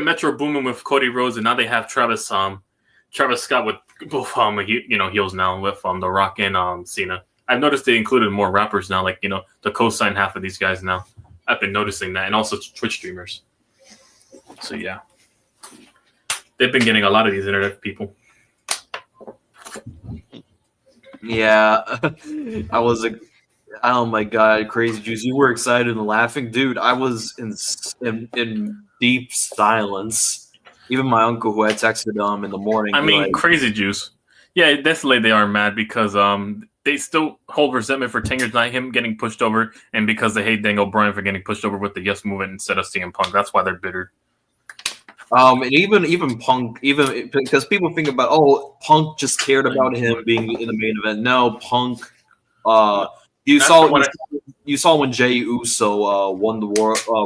Metro Boomin with Cody Rhodes, and now they have Travis Scott with both heels now with The Rock and Cena. I've noticed they included more rappers now, like, you know, the co-sign half of these guys now. I've been noticing that, and also Twitch streamers. So yeah, they've been getting a lot of these internet people. Yeah, I was like, oh my god, Crazy Juice, you were excited and laughing, dude. I was in deep silence. Even my uncle, who I texted in the morning. I mean, Crazy Juice. Yeah, definitely they are mad because they still hold resentment for 10 years, not him getting pushed over, and because they hate Daniel Bryan for getting pushed over with the Yes movement instead of CM Punk. That's why they're bitter. And even Punk, even because people think about, Punk just cared about him being in the main event. No, Punk. You saw when Jey Uso won the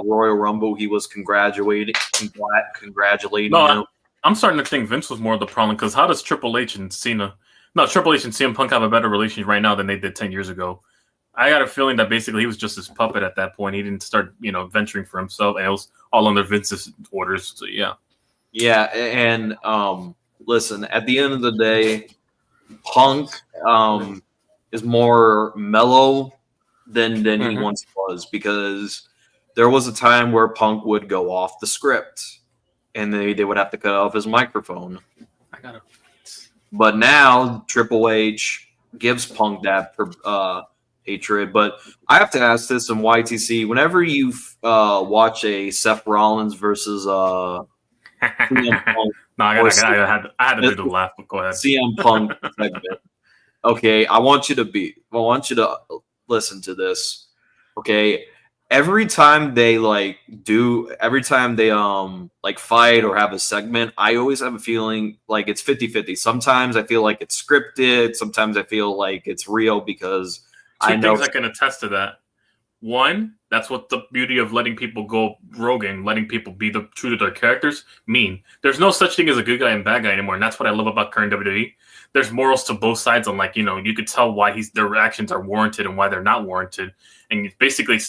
Royal Rumble, he was congratulating him. I'm starting to think Vince was more of the problem because how does Triple H and CM Punk have a better relationship right now than they did 10 years ago? I got a feeling that basically he was just his puppet at that point. He didn't start, venturing for himself, and it was all under Vince's orders. So yeah. Yeah, and listen, at the end of the day, Punk is more mellow than he once was, because there was a time where Punk would go off the script and they would have to cut off his microphone. But now Triple H gives Punk that hatred. But I have to ask this in YTC: whenever you watch a Seth Rollins versus CM Punk, I had to do the laugh. But go ahead. CM Punk segment. Okay, I want you to listen to this. Okay, every time they fight or have a segment, I always have a feeling like it's 50-50. Sometimes I feel like it's scripted. Sometimes I feel like it's real, because I know things I can attest to that. One, that's what the beauty of letting people go rogue and letting people be true to their characters mean. There's no such thing as a good guy and bad guy anymore, and that's what I love about current WWE. There's morals to both sides, and you could tell why their reactions are warranted and why they're not warranted. And basically,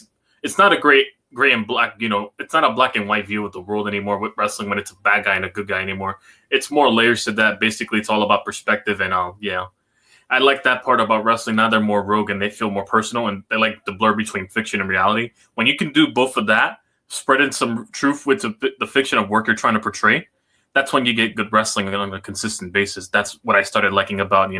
it's not a gray and black, it's not a black and white view of the world anymore with wrestling when it's a bad guy and a good guy anymore. It's more layers to that. Basically, it's all about perspective, and I like that part about wrestling. Now they're more rogue and they feel more personal, and they like the blur between fiction and reality. When you can do both of that, spread in some truth with the fiction of work you're trying to portray, that's when you get good wrestling on a consistent basis. That's what I started liking about,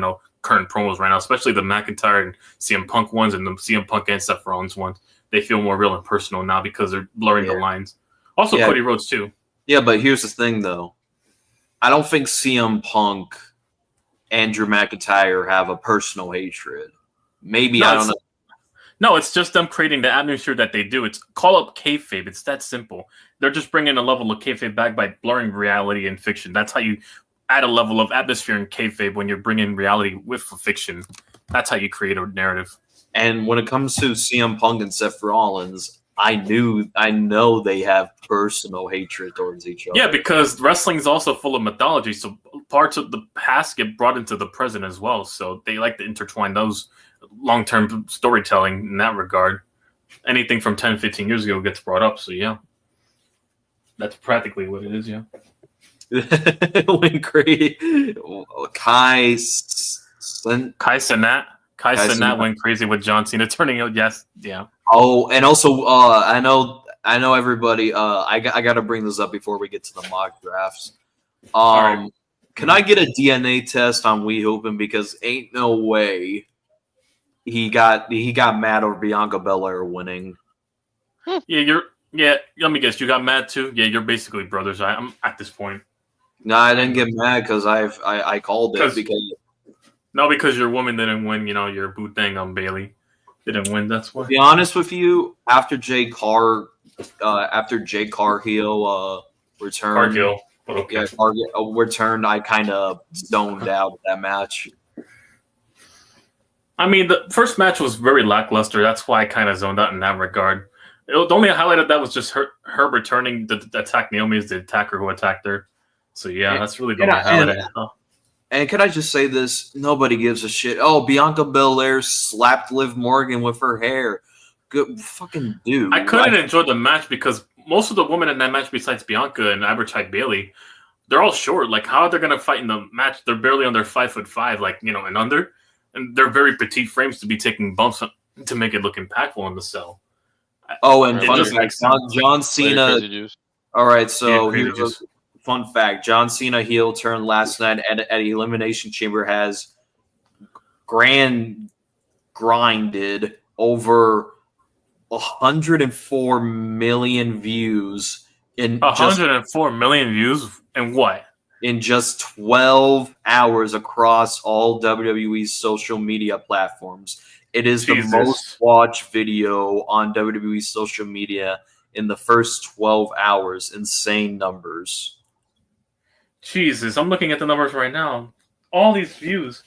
current promos right now, especially the McIntyre and CM Punk ones and the CM Punk and Seth Rollins ones. They feel more real and personal now because they're blurring the lines. Also, Cody Rhodes too. Yeah, but here's the thing, though. I don't think CM Punk and Drew McIntyre have a personal hatred. Maybe, I don't know. No, it's just them creating the atmosphere that they do. It's call up kayfabe. It's that simple. They're just bringing a level of kayfabe back by blurring reality and fiction. That's how you add a level of atmosphere in kayfabe when you're bringing reality with fiction. That's how you create a narrative. And when it comes to CM Punk and Seth Rollins, I know they have personal hatred towards each other. Yeah, because wrestling is also full of mythology, so parts of the past get brought into the present as well. So they like to intertwine those long-term storytelling in that regard. anything from 10, 15 years ago gets brought up. So yeah, that's practically what it is. Yeah. Went crazy. Kai Cenat. Kai Cenat. Cenat went crazy with John Cena turning out. Yes, yeah. Oh, and also, I know everybody. I got to bring this up before we get to the mock drafts. Right. Can I get a DNA test on Wee Hoopin, because ain't no way he got mad over Bianca Belair winning. Yeah, let me guess. You got mad too. Yeah, you're basically brothers. I'm at this point. No, I didn't get mad because I called it because your woman didn't win. Your boo thing on Bailey didn't win. That's why. To be honest with you, after Jay Cargill returned. Cargill. Okay. Yeah, Cargill returned. I kind of zoned out of that match. I mean, the first match was very lackluster. That's why I kind of zoned out in that regard. The only highlight of that was just her returning to attack Naomi as the attacker who attacked her. So yeah, that's really the only highlight. And could I just say this? Nobody gives a shit. Oh, Bianca Belair slapped Liv Morgan with her hair. Good fucking dude. I couldn't enjoy the match because most of the women in that match, besides Bianca and Aberchai Bailey, they're all short. Like, how are they going to fight in the match? They're barely under 5'5", and under. And they're very petite frames to be taking bumps to make it look impactful in the cell. Oh, and fun fact, John Cena. All right, so here's a fun fact. John Cena heel turn last night at Elimination Chamber has grinded over 104 million views in 104 million views in what? In just 12 hours across all WWE's social media platforms. It is the most watched video on WWE's social media in the first 12 hours. Insane numbers. Jesus, I'm looking at the numbers right now. All these views.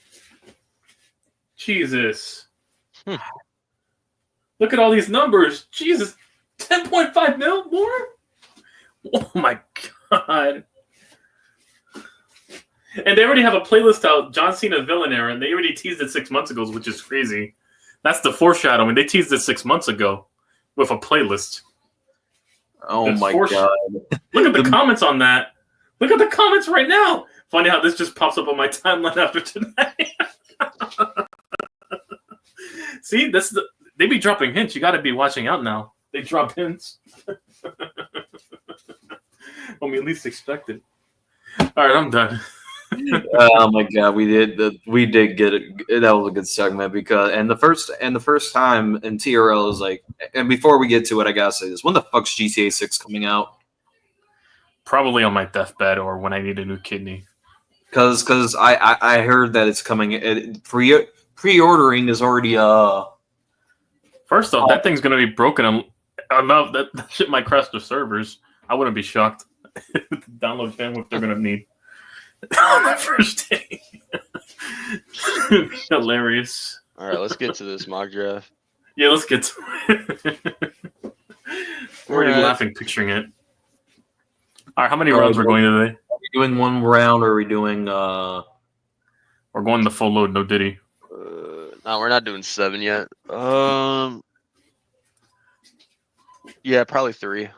Jesus. Look at all these numbers. Jesus. 10.5 mil more? Oh my God. And they already have a playlist out, John Cena Villain Era, and they already teased it 6 months ago, which is crazy. That's the foreshadowing. They teased it 6 months ago with a playlist. Oh my God. Look at the comments on that. Look at the comments right now. Funny how this just pops up on my timeline after tonight. See, they be dropping hints. You got to be watching out now. They drop hints. When we least expect it. All right, I'm done. Oh my God, we did get it. That was a good segment because the first time in TRL is like, and before we get to it, I gotta say this: when the fuck's GTA 6 coming out? Probably on my deathbed or when I need a new kidney. Because I heard that it's coming. Pre-ordering is already First off, that thing's gonna be broken enough that shit might crash the servers. I wouldn't be shocked. The download bandwidth they're gonna need on that first day. Hilarious. All right, let's get to this mock draft. Yeah, let's get to it. I'm already laughing picturing it. All right, how many rounds we're going today? Are we doing one round or are we doing We're going the full load, no Diddy. No, we're not doing 7 yet. Yeah, probably 3.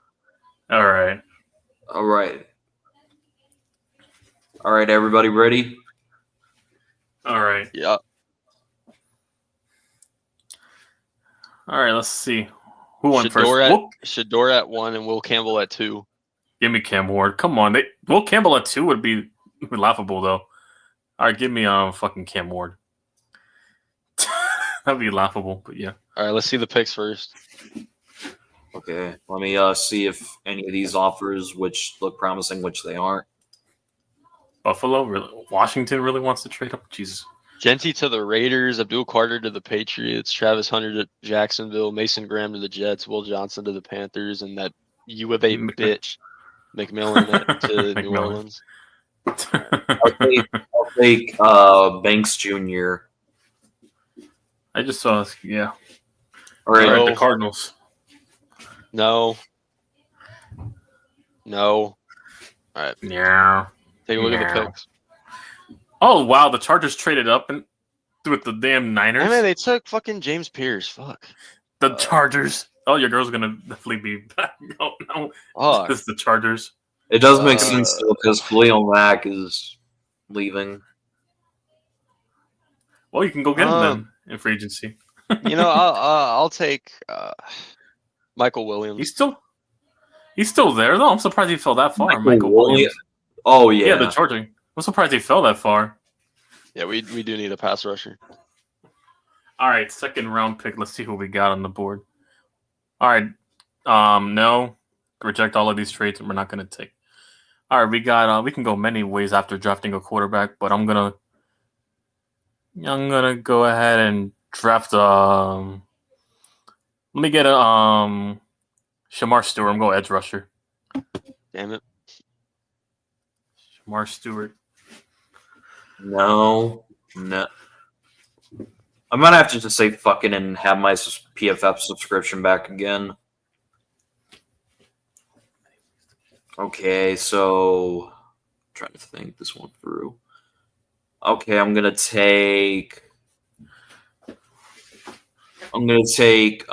All right. All right, everybody ready? All right. Yeah. All right, let's see. Who won Shador at 1 and Will Campbell at 2. Give me Cam Ward. Come on. Will Campbell at 2 would be laughable, though. All right, give me fucking Cam Ward. That'd be laughable, but yeah. All right, let's see the picks first. Okay, let me see if any of these offers, which look promising, which they aren't. Buffalo, really? Washington really wants to trade up? Jesus. Genty to the Raiders, Abdul Carter to the Patriots, Travis Hunter to Jacksonville, Mason Graham to the Jets, Will Johnson to the Panthers, and that you of a bitch, McMillan to New Orleans. I'll take Banks Jr. I just saw, yeah. All right, the Cardinals. No. All right. Yeah. Take a look at the picks. Oh, wow. The Chargers traded up with the damn Niners. I mean, they took fucking James Pierce. Fuck. The Chargers. Oh, your girl's gonna definitely be back. No, Oh, it's the Chargers. It does make sense though, because Khalil Mack is leaving. Well, you can go get him then in free agency. I'll take Michael Williams. He's still there though. I'm surprised he fell that far. Michael Williams. Oh yeah. Yeah, the Chargers. I'm surprised he fell that far. Yeah, we do need a pass rusher. All right, second round pick. Let's see who we got on the board. All right, no, reject all of these trades, and we're not going to take. All right, we got. We can go many ways after drafting a quarterback, but I'm gonna go ahead and draft. Let me get a Shamar Stewart. I'm going edge rusher. Damn it, Shamar Stewart. No. I might have to just say fucking and have my PFF subscription back again. Okay, so I'm trying to think this one through. Okay, I'm gonna take Wyatt. Wyatt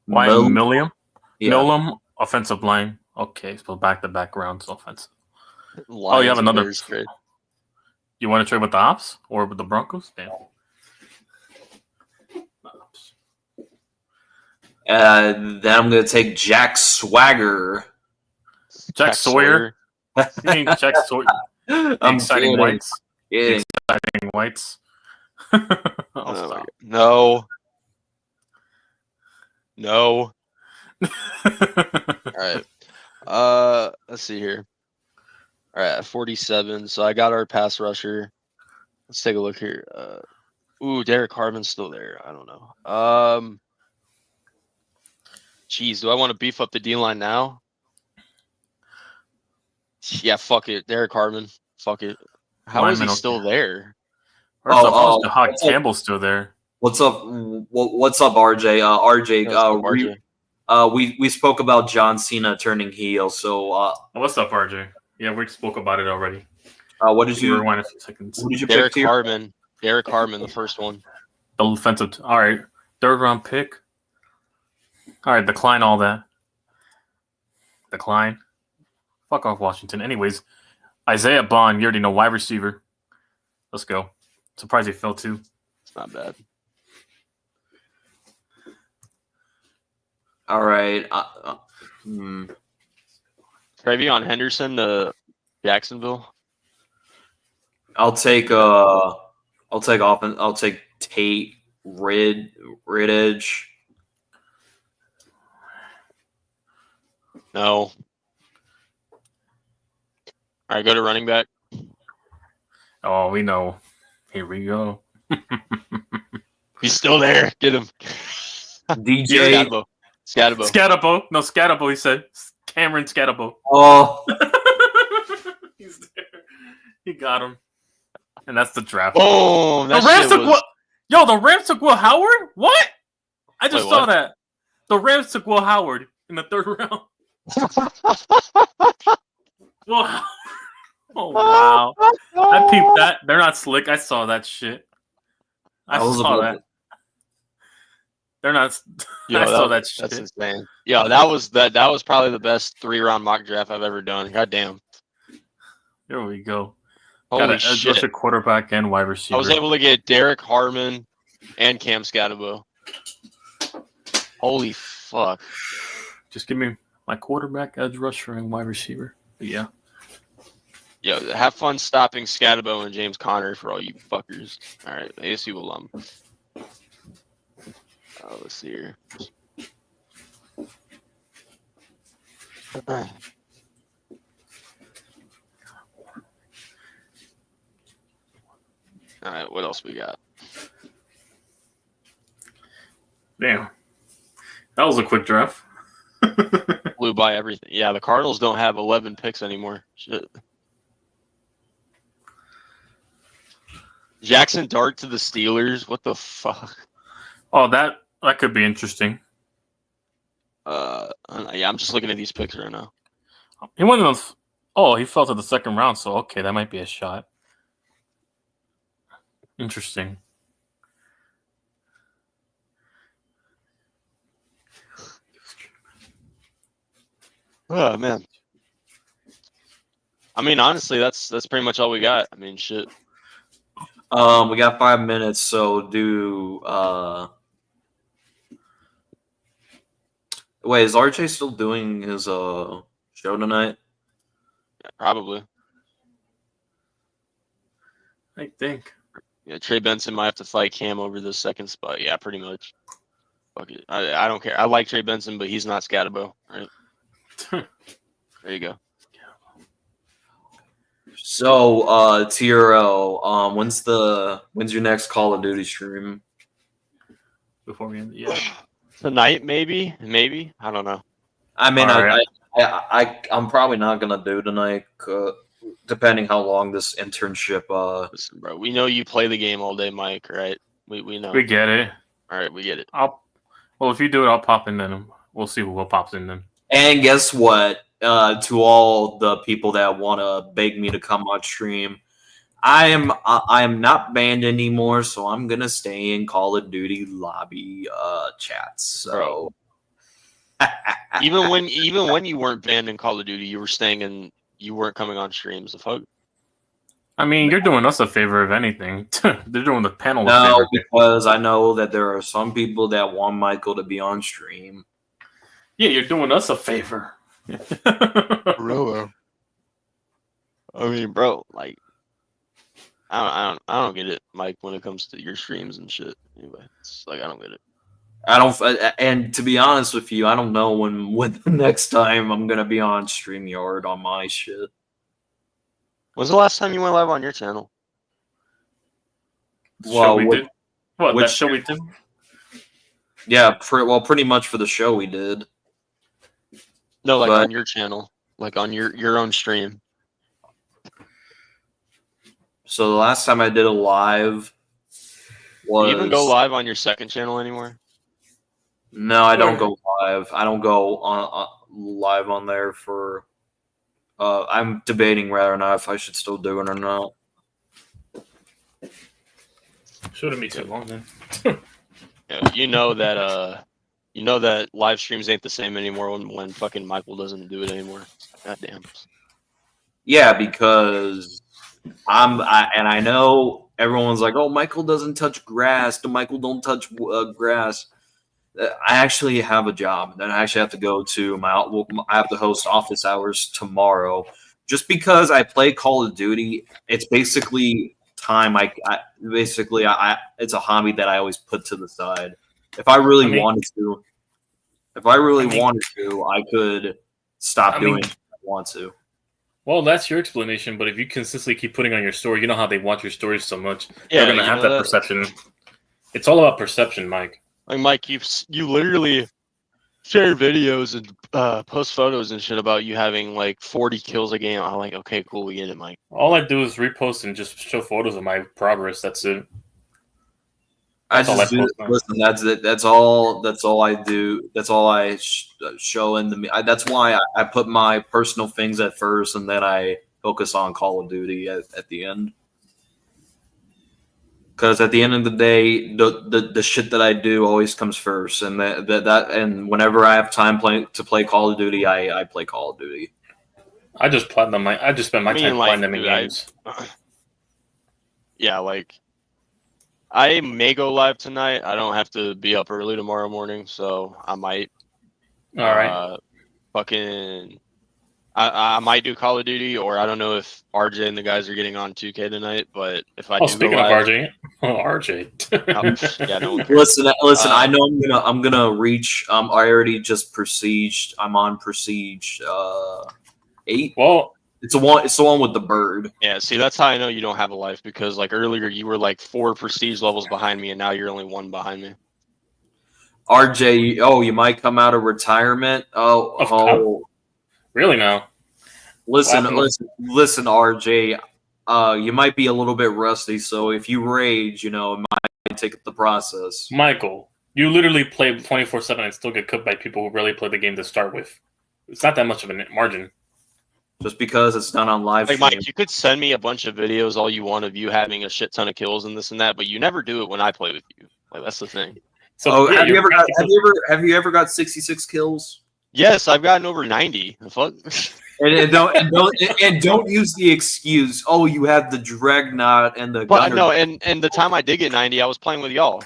Milliam. Yeah. Millum, offensive line. Okay, so back-to-back rounds offensive. Lions you have another Bears trade. You want to trade with the Ops or with the Broncos? Damn. Then I'm gonna take Jack Swagger. Jack Sawyer. Jack Sawyer. I'm Exciting kidding. whites. Yeah. Exciting whites. Oh, stop. no. All right. Let's see here. All right, 47. So I got our pass rusher. Let's take a look here. Derek Harmon's still there. I don't know. Do I want to beef up the D line now? Yeah, fuck it. Derek Harmon. Fuck it. How is he still there? Hawk Campbell's still there. What's up? What's up, RJ? RJ. We spoke about John Cena turning heel. So What's up, RJ? Yeah, we spoke about it already. what did you? Rewind a few seconds. Who did you Derek pick here? Harmon. Derek Harmon, the first one. The defensive. All right, third round pick. All right, decline all that. Decline. Fuck off, Washington. Anyways, Isaiah Bond. You already know, wide receiver. Let's go. Surprised he fell too. It's not bad. All right. Travion Henderson to Jacksonville. I'll take Tate Ridge. No. All right, go to running back. Oh, we know. Here we go. He's still there. Get him. DJ. Scatabo. No, Scatabo, he said. Cameron Scatabo. Oh, He's there. He got him. And that's the draft. Oh, the Rams took Will. Yo, the Rams took Will Howard? What? I just saw that. The Rams took Will Howard in the third round. Well, oh wow! I peeped that. They're not slick. I saw that shit. I saw that. They're not. I saw that shit. That's insane. Yeah, that was probably the best 3-round mock draft I've ever done. God damn. There we go. Holy shit! Got a quarterback and wide receiver. I was able to get Derek Harmon and Cam Scatabo. Holy fuck! Just give me my quarterback, edge rusher, and wide receiver. But yeah. Yo, have fun stopping Scatabo and James Conner for all you fuckers. All right, ASU alum. Let's see here. All right, what else we got? Damn. That was a quick draft. Blew by everything. Yeah, the Cardinals don't have 11 picks anymore. Shit. Jackson Dart to the Steelers. What the fuck? Oh, that could be interesting. Yeah, I'm just looking at these picks right now. He went in he fell to the second round, so okay, that might be a shot. Interesting. Oh man. I mean, honestly, that's pretty much all we got. I mean, shit. We got 5 minutes, so wait, is RJ still doing his show tonight? Yeah, probably. I think. Yeah, Trey Benson might have to fight Cam over the second spot. Yeah, pretty much. Fuck it. I don't care. I like Trey Benson, but he's not Scatabo, right? There you go. So, TRL, when's your next Call of Duty stream? Before we end, yeah. Tonight, maybe. I don't know. I mean, All right. I'm probably not gonna do tonight, depending how long this internship. Listen, bro, we know you play the game all day, Mike. Right? We know. We get it. All right, we get it. Well, if you do it, I'll pop in then. We'll see who pops in then. And guess what? To all the people that want to beg me to come on stream, I am not banned anymore, so I'm gonna stay in Call of Duty lobby chats. So even when you weren't banned in Call of Duty, you were staying in. You weren't coming on streams. The fuck. I mean, you're doing us a favor, if anything. They're doing the panel a no, favor. because I know that there are some people that want Michael to be on stream. Yeah, you're doing us a favor. Bro. I mean, bro, like, I don't get it, Mike. When it comes to your streams and shit, anyway, it's like I don't get it. I don't, and to be honest with you, I don't know when the next time I'm gonna be on StreamYard on my shit. When's the last time you went live on your channel? Well, did? What, which that show we did? Yeah, pretty much for the show we did. No, like But- on your channel, like on your own stream. So the last time I did a live was. Do you even go live on your second channel anymore? No, I don't go live. I don't go on live on there for. I'm debating whether or not if I should still do it or not. Shouldn't be too long then. Yeah, you know that live streams ain't the same anymore when fucking Michael doesn't do it anymore. God damn. Yeah, because I know everyone's like, oh, Michael doesn't touch grass. Michael don't touch grass. I actually have a job that I actually have to go to. I have to host office hours tomorrow. Just because I play Call of Duty, it's basically time. It's a hobby that I always put to the side. If I really wanted to, I could stop doing it if I want to. Well, that's your explanation, but if you consistently keep putting on your story, you know how they want your stories so much. Yeah, they're going to have that perception. It's all about perception, Mike. Like, Mike, you literally share videos and post photos and shit about you having like 40 kills a game. I'm like, okay, cool, we get it, Mike. All I do is repost and just show photos of my progress. That's it. Listen, that's it. That's all I do. That's all I show in the. That's why I put my personal things at first, and then I focus on Call of Duty at the end. Because at the end of the day, the shit that I do always comes first, and and whenever I have time to play Call of Duty, I play Call of Duty. I just spend my time platinuming games. Yeah, like I may go live tonight. I don't have to be up early tomorrow morning, so I might. All right. I might do Call of Duty, or I don't know if RJ and the guys are getting on 2K tonight. But if I do, speaking of RJ, yeah, no one cares. Listen. I know I'm gonna reach. I already just prestiged. I'm on prestige 8. Well, it's the one with the bird. Yeah, see, that's how I know you don't have a life, because like earlier you were like 4 prestige levels behind me, and now you're only 1 behind me. RJ, you might come out of retirement. Really now? Listen, RJ. You might be a little bit rusty, so if you rage, it might take up the process. Michael, you literally play 24/7 and still get cooked by people who really play the game to start with. It's not that much of a margin. Just because it's not on live. Like, Mike, you could send me a bunch of videos all you want of you having a shit ton of kills and this and that, but you never do it when I play with you. Like, that's the thing. So have you ever got 66 kills? Yes, I've gotten over 90. The fuck? And don't use the excuse. Oh, you have the Dreadnought and the But Gunner. no, and the time I did get 90, I was playing with y'all.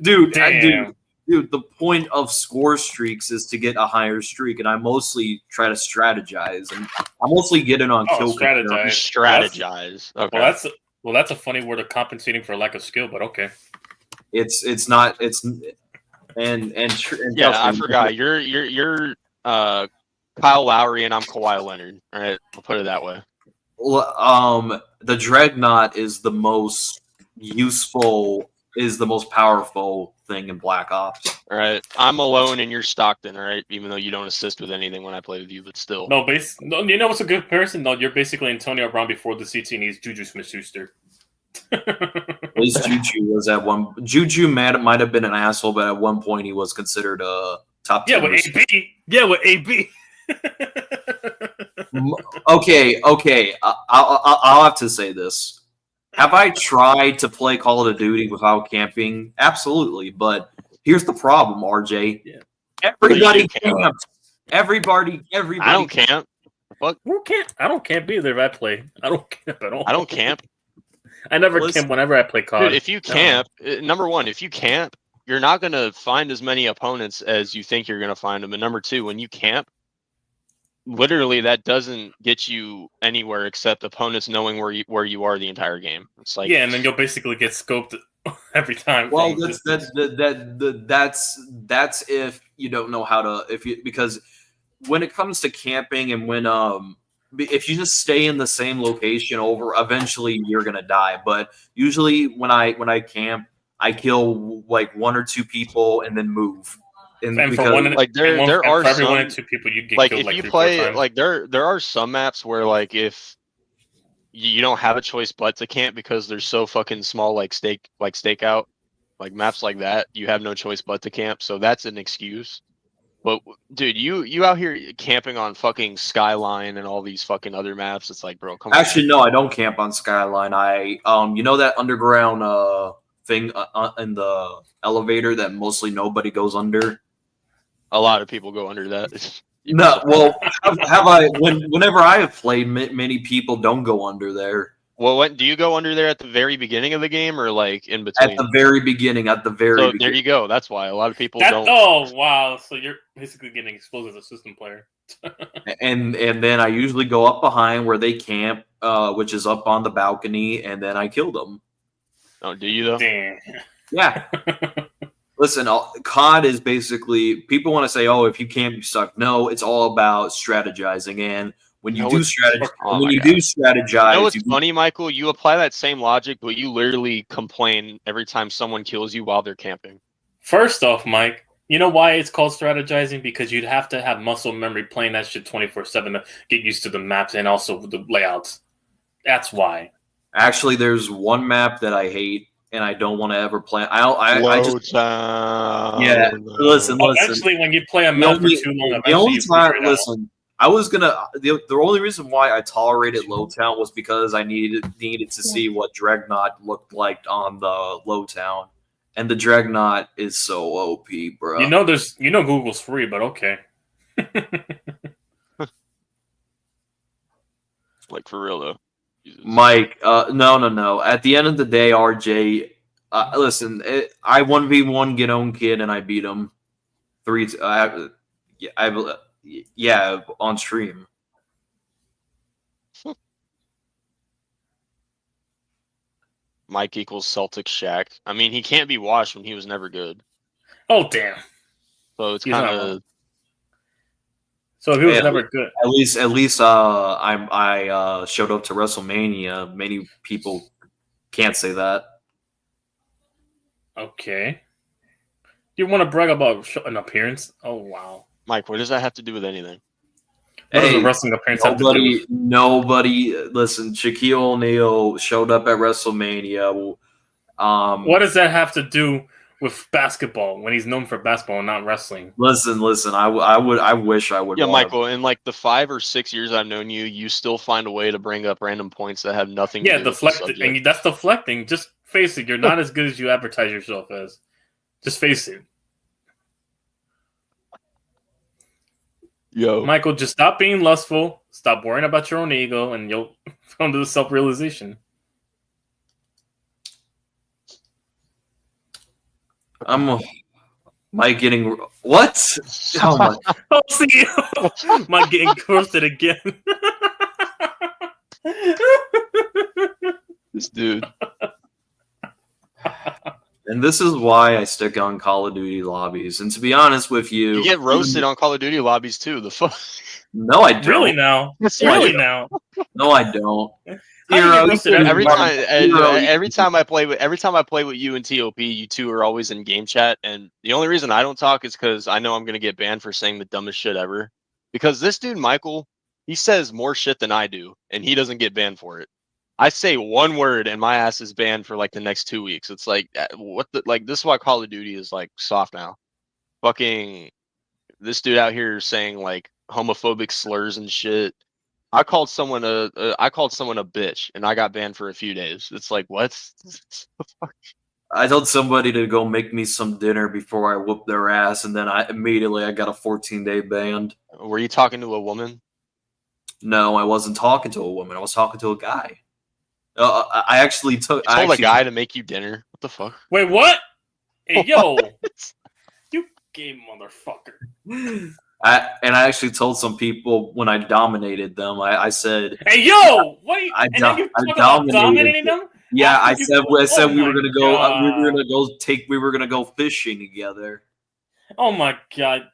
dude, Damn. dude. The point of score streaks is to get a higher streak, and I mostly try to strategize, and I mostly get it on Oh, kill confirm. You strategize. strategize. Okay. Well, that's a funny word of compensating for lack of skill, but okay. It's not and Yeah, trust I me, forgot. You're Kyle Lowry and I'm Kawhi Leonard. All right, I'll put it that way. The Dreadnought is the most useful, is the most powerful thing in Black Ops. All right, I'm alone and you're Stockton. All right, even though you don't assist with anything when I play with you, but still. No, you know what's a good comparison? No, you're basically Antonio Brown before the CT and he's Juju Smith-Schuster. At least Juju was at one. Juju might have been an asshole, but at one point he was considered a top 10. Yeah, with AB. Yeah, with AB. Okay. I'll have to say this. Have I tried to play Call of Duty without camping? Absolutely, but here's the problem, RJ. Yeah. Everybody camps. Everybody. I don't camp. Fuck. I don't camp either if I play. I don't camp at all. I don't camp. I never camp whenever I play COD. Dude, if you camp, number one, if you camp, you're not going to find as many opponents as you think you're going to find them. And number two, when you camp, literally that doesn't get you anywhere except opponents knowing where you are the entire game. It's like, yeah, and then you'll basically get scoped every time. Well, that's if you don't know how to because when it comes to camping and when if you just stay in the same location over, eventually you're gonna die. But usually when I camp, I kill like one or two people and then move. And there for are every some, 1 or 2 people you get like killed if like you 3-4 play times. like there are some maps where like if you don't have a choice but to camp because they're so fucking small, like stakeout, like maps like that, you have no choice but to camp. So that's an excuse. But dude, you out here camping on fucking Skyline and all these fucking other maps. It's like, bro, come on. Actually, no, I don't camp on Skyline. I you know that underground thing in the elevator that mostly nobody goes under. A lot of people go under that. No, well, have I? Whenever I have played, many people don't go under there. Well, do you go under there at the very beginning of the game or like in between? At the very beginning. So there you go. That's why a lot of people don't. Oh wow! So you're basically getting exposed as a system player. and then I usually go up behind where they camp, which is up on the balcony, and then I kill them. Oh, do you though? Damn. Yeah. Listen, COD is basically, people want to say, "Oh, if you camp, you suck." No, it's all about strategizing, and when you do strategize, you know what's funny, Michael? You apply that same logic, but you literally complain every time someone kills you while they're camping. First off, Mike, you know why it's called strategizing? Because you'd have to have muscle memory playing that shit 24/7 to get used to the maps and also the layouts. That's why. Actually, there's one map that I hate and I don't want to ever play. I just yeah. Listen. Actually, when you play a map for too long, the only time, listen, I was gonna. The only reason why I tolerated Lowtown was because I needed to see what Dreadnought looked like on the Lowtown, and the Dreadnought is so OP, bro. Google's free, but okay. Like for real though. Jesus. Mike, no. At the end of the day, RJ, listen, I 1v1 get own kid and I beat him 3. Yeah, on stream. Mike equals Celtics Shaq. I mean, he can't be washed when he was never good. Oh damn! So it's kind of. So if he was never good, at least I showed up to WrestleMania. Many people can't say that. Okay. You want to brag about an appearance? Oh wow, Mike, what does that have to do with anything? What does a wrestling appearance have to do with? Nobody. Listen, Shaquille O'Neal showed up at WrestleMania. What does that have to do with basketball when he's known for basketball and not wrestling? Listen. I wish I would. Yeah, Michael. In like the 5 or 6 years I've known you, you still find a way to bring up random points that have nothing. Yeah, to do deflecting, with the and that's deflecting. Just face it. You're not as good as you advertise yourself as. Just face it. Yo, Michael, just stop being lustful. Stop worrying about your own ego, and you'll come to the self-realization. Mike getting what? Oh my! Oh, see, Mike getting roasted again. this dude. And this is why I stick on Call of Duty lobbies. And to be honest with you, You get roasted on Call of Duty lobbies too. The fuck. No, I don't. Really now? Yes, Really now? No, I don't. How do you get roasted Every every time I play with you and TOP, you two are always in game chat, and the only reason I don't talk is because I know I'm gonna get banned for saying the dumbest shit ever. Because this dude Michael, he says more shit than I do, and he doesn't get banned for it. I say one word and my ass is banned for like the next 2 weeks. It's like what the like this is why Call of Duty is like soft now. Fucking this dude out here saying like homophobic slurs and shit. I called someone a bitch and I got banned for a few days. It's like what? I told somebody to go make me some dinner before I whooped their ass, and then I got a 14-day ban. Were you talking to a woman? No, I wasn't talking to a woman. I was talking to a guy. I actually took. You told a guy to make you dinner. What the fuck? Wait, what? Hey, yo, you gay motherfucker. I actually told some people when I dominated them. I said, "Hey, yo, wait!" I dominated dominating them. Yeah, I said we my were gonna go. God. We were gonna go fishing together. Oh my god,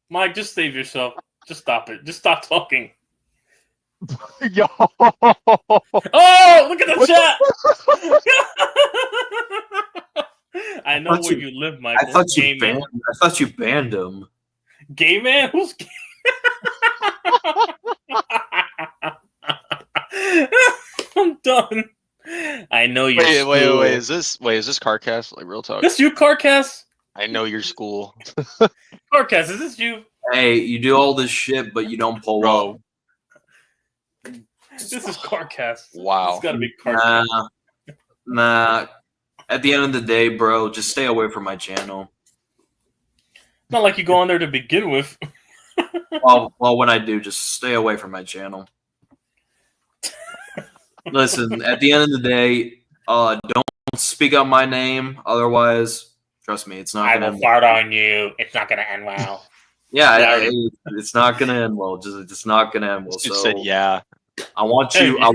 Mike, just save yourself. Just stop it. Just stop talking. Yo. Oh, look at the chat. I know where you live, Michael. I thought you banned him. Gay man? Who's gay? I'm done. I know your school. Wait. Is this Carcast? Like real talk? This you, Carcast? I know your school. Carcast, is this you? Hey, you do all this shit, but you don't pull up. This is Carcast. Wow. It's gotta be Carcast. Nah. At the end of the day, bro, just stay away from my channel. Not like you go on there to begin with. Well, when I do, just stay away from my channel. Listen, at the end of the day, don't speak out my name. Otherwise, trust me, it's not I gonna will fart on you. It's not gonna end well. Yeah, it's not gonna end well. It's not gonna end well. You So said yeah. I want you. I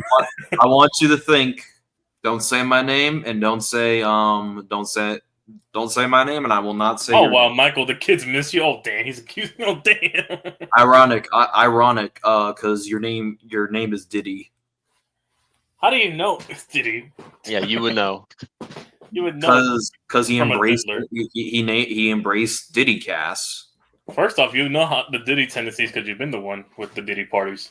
want you to think. Don't say my name, and don't say my name, and I will not say. Oh wow, Michael, the kids miss you. Oh damn, he's accused. Oh damn. Ironic, because your name is Diddy. How do you know it's Diddy? Yeah, you would know. You would know because he from a embraced Diddler. he embraced Diddy cast. First off, you know how the Diddy tendencies because you've been the one with the Diddy parties.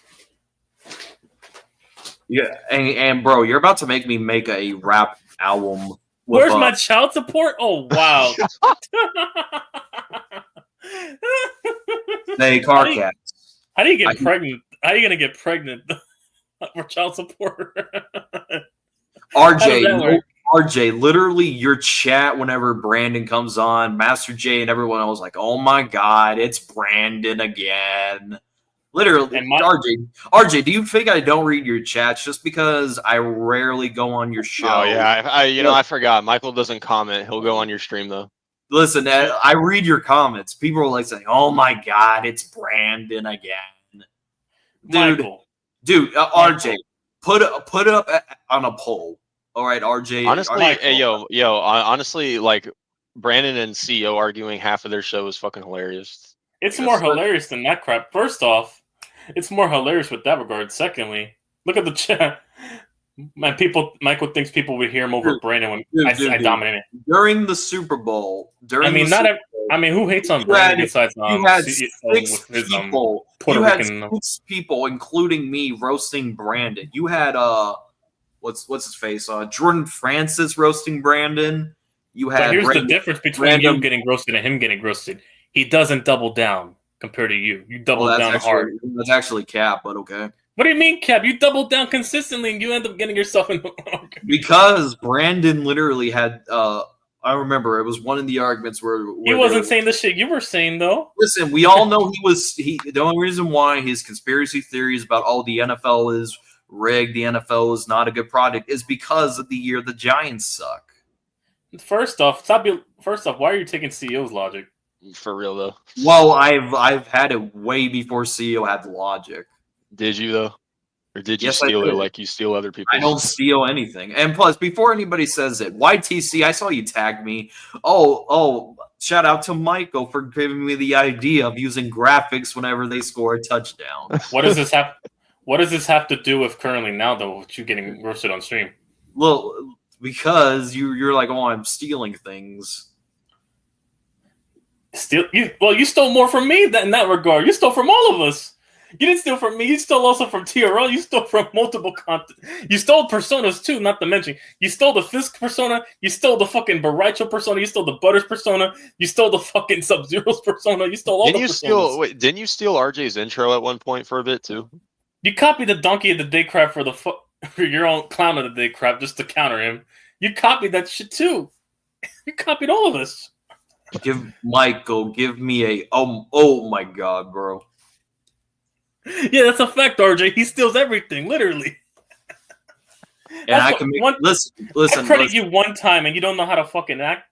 Yeah, and bro, you're about to make me make a rap album. Where's my child support? Oh wow. Hey, Carcat. How do you get pregnant? How are you gonna get pregnant for child support? RJ, literally your chat whenever Brandon comes on, Master J and everyone else like, oh my god, it's Brandon again. Literally, RJ, do you think I don't read your chats just because I rarely go on your show? Oh yeah, I forgot. Michael doesn't comment. He'll go on your stream though. Listen, I read your comments. People are like saying, "Oh my god, it's Brandon again." Dude, RJ, put it up on a poll. All right, RJ. Honestly, honestly, like Brandon and CEO arguing half of their show is fucking hilarious. It's more hilarious than that crap. First off, it's more hilarious with that regard. Secondly, look at the chat. Michael thinks people would hear him over Brandon when I dominated. During the Super Bowl, who hates on Brandon besides you had six people, including me, roasting Brandon. You had what's his face? Jordan Francis roasting Brandon. You had. But here's the difference between you getting roasted and him getting roasted. He doesn't double down compared to you. You double down hard. That's actually cap, but okay. What do you mean, Cap? You double down consistently and you end up getting yourself in. Because Brandon literally had I remember it was one of the arguments where He wasn't saying the shit you were saying though. Listen, we all know he was. The only reason why his conspiracy theories about the NFL is rigged, the NFL is not a good product, is because of the year the Giants suck. First off, why are you taking CEO's logic? For real though. Well, I've had it way before CEO had the logic. Did you though? Or did you Yes, I steal it did. like you steal other people's? I don't steal anything. And plus, before anybody says it, YTC, I saw you tag me. Oh, shout out to Michael for giving me the idea of using graphics whenever they score a touchdown. What does this have? What does this have to do with currently now though? With you getting roasted on stream? Well, because you're like, oh, I'm stealing things. You stole more from me in that regard. You stole from all of us. You didn't steal from me. You stole also from TRL. You stole from multiple content. You stole personas too, not to mention. You stole the Fisk persona. You stole the fucking Baricho persona. You stole the Butters persona. You stole the fucking Sub-Zero's persona. You stole all the personas. Didn't you steal RJ's intro at one point for a bit too? You copied the Donkey of the Day crap for your own Clown of the Day crap just to counter him. You copied that shit too. You copied all of us. Give me a oh my god, bro. Yeah, that's a fact, RJ. He steals everything, literally. And I can make listen. I credit you one time, and you don't know how to fucking act.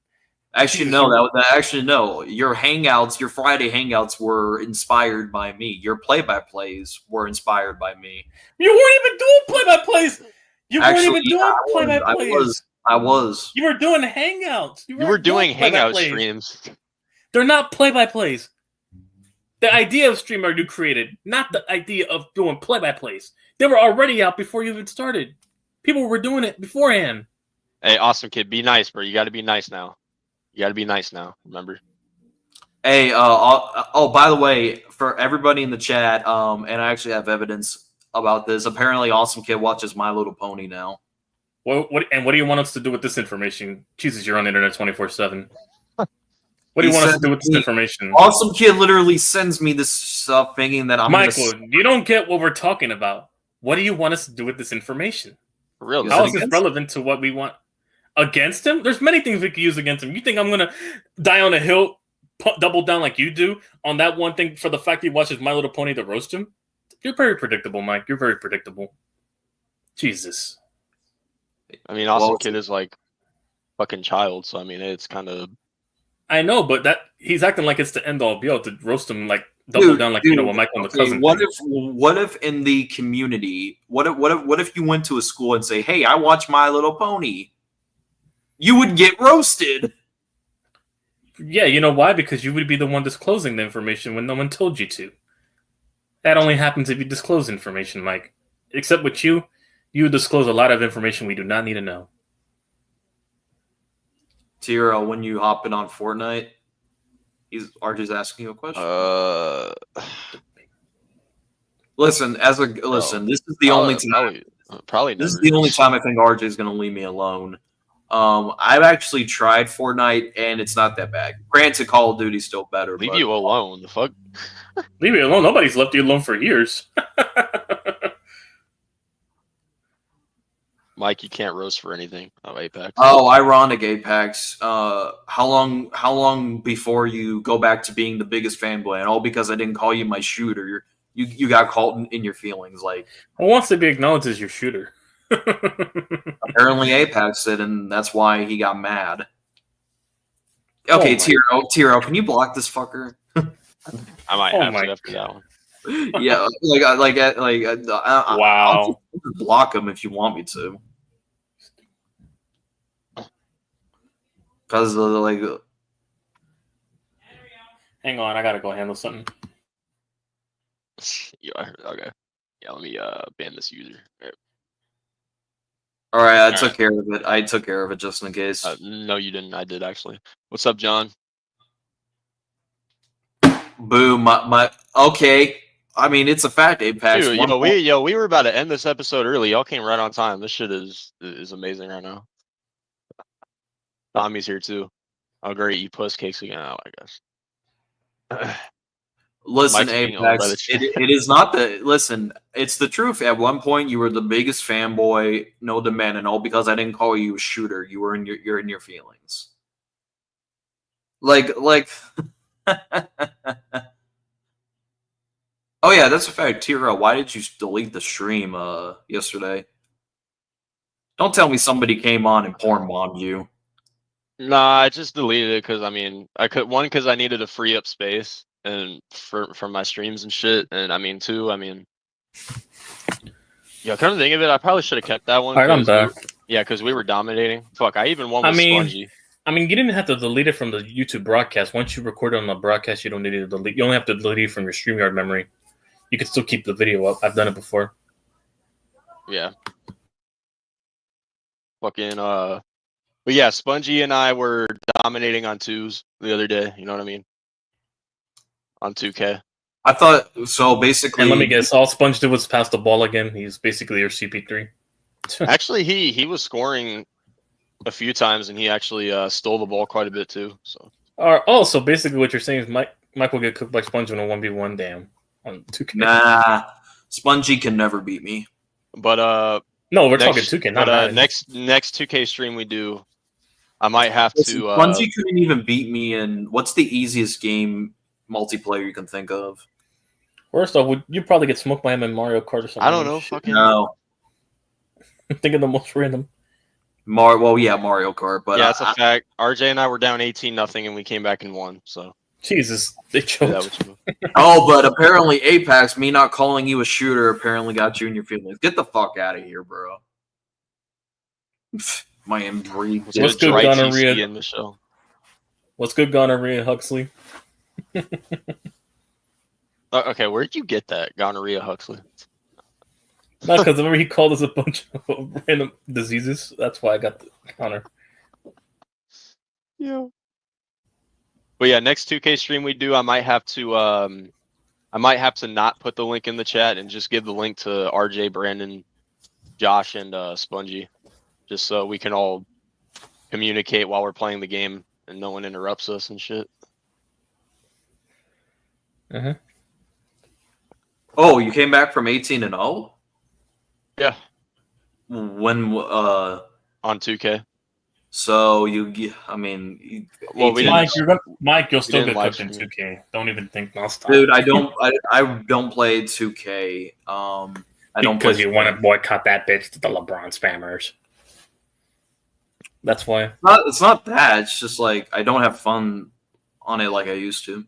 Actually, no. Actually, no. Your hangouts, your Friday hangouts, were inspired by me. Your play-by-plays were inspired by me. You weren't even doing play-by-plays. You weren't even doing play-by-plays. I was. You were doing hangouts. You were doing hangout streams. They're not play-by-plays. The idea of streamer you created, not the idea of doing play-by-plays. They were already out before you even started. People were doing it beforehand. Hey, awesome kid, be nice, bro. You got to be nice now. Remember? Hey, by the way, for everybody in the chat, and I actually have evidence about this. Apparently, Awesome Kid watches My Little Pony now. What do you want us to do with this information? Jesus, you're on the internet 24/7. What do you want us to do with this information? Awesome Kid literally sends me this stuff thinking that I'm Michael, you don't get what we're talking about. What do you want us to do with this information? For real? How is this relevant to what we want? Against him? There's many things we could use against him. You think I'm going to die on a hill, double down like you do on that one thing for the fact he watches My Little Pony to roast him? You're very predictable, Mike. You're very predictable. Jesus. I mean, Awesome Kid is like fucking child, so I mean, it's kind of... I know, but that he's acting like it's the end all be able to roast him like double down like you know what Michael and the cousin. What if in the community? What if you went to a school and say, "Hey, I watch My Little Pony"? You would get roasted. Yeah, you know why? Because you would be the one disclosing the information when no one told you to. That only happens if you disclose information, Mike. Except with you disclose a lot of information we do not need to know. Tiro, when you hopping on Fortnite, RJ's asking you a question. Listen, this is the only time. This is the only time I think RJ is going to leave me alone. I've actually tried Fortnite, and it's not that bad. Granted, Call of Duty's still better. Leave you alone. The fuck? Leave me alone. Nobody's left you alone for years. Mike, you can't roast for anything of Apex. Oh, ironic Apex. How long before you go back to being the biggest fanboy? And all because I didn't call you my shooter. You got caught in your feelings. Like, who wants to be acknowledged as your shooter? Apparently Apex did, and that's why he got mad. Okay, Tiro, can you block this fucker? I might have to after that one. Yeah, wow. I'll just block him if you want me to. Because hang on, I gotta go handle something. Yeah, okay. Yeah, let me ban this user. All right, I took care of it just in case. No, you didn't. I did actually. What's up, John? Boom. My okay. I mean, it's a fact, Apex. Dude, we were about to end this episode early. Y'all came right on time. This shit is amazing right now. Tommy's here too. Oh, great. Eat puss cakes again. Oh, I guess. Listen, Apex, it is not the... Listen, it's the truth. At one point, you were the biggest fanboy, no demand, and all because I didn't call you a shooter. You're in your feelings. like. Oh yeah, that's a fact. Tira, why did you delete the stream yesterday? Don't tell me somebody came on and porn bombed you. Nah, I just deleted it because I could because I needed to free up space and for my streams and shit, and two, yeah. Come to think of it, I probably should have kept that one. All right, I'm back. Because we were dominating. Fuck, I even won with Spongy. You didn't have to delete it from the YouTube broadcast. Once you record it on the broadcast, you don't need to delete. You only have to delete it from your StreamYard memory. You can still keep the video up. I've done it before. Yeah. Fucking but yeah, Spongy and I were dominating on twos the other day. You know what I mean? On 2K. I thought so. Basically, and let me guess, all Sponge did was pass the ball again. He's basically your CP3. Actually, he was scoring a few times, and he actually stole the ball quite a bit too. So. So basically, what you're saying is Mike will get cooked by Sponge in a 1v1. Damn. On 2K. Nah, Spongy can never beat me. But no, we're talking 2K. Not next 2K stream we do, I might have to. Spongy couldn't even beat me in what's the easiest game multiplayer you can think of? First off, you probably get smoked by him in Mario Kart or something. I don't know. Fucking no. Think of the most random. Mario Kart, but yeah, that's a fact. RJ and I were down 18-0, and we came back and won. So Jesus, they choked. Oh, but apparently Apex, me not calling you a shooter, apparently got you in your feelings. Get the fuck out of here, bro. My inbreed. What's good, gonorrhea? What's good, gonorrhea, Huxley? Okay, where'd you get that, gonorrhea, Huxley? Not because remember he called us a bunch of random diseases. That's why I got the counter. Yeah. But yeah, next 2K stream we do, I might have to not put the link in the chat and just give the link to RJ, Brandon, Josh, and Spongy, just so we can all communicate while we're playing the game and no one interrupts us and shit. Oh, you came back from 18-0? Yeah. When on 2K. So Mike, you'll still get cooked in 2K. Don't even think. I'll stop. Dude, I don't play 2K. I don't because you want to boycott that bitch to the LeBron spammers. That's why. It's not that. It's just like I don't have fun on it like I used to.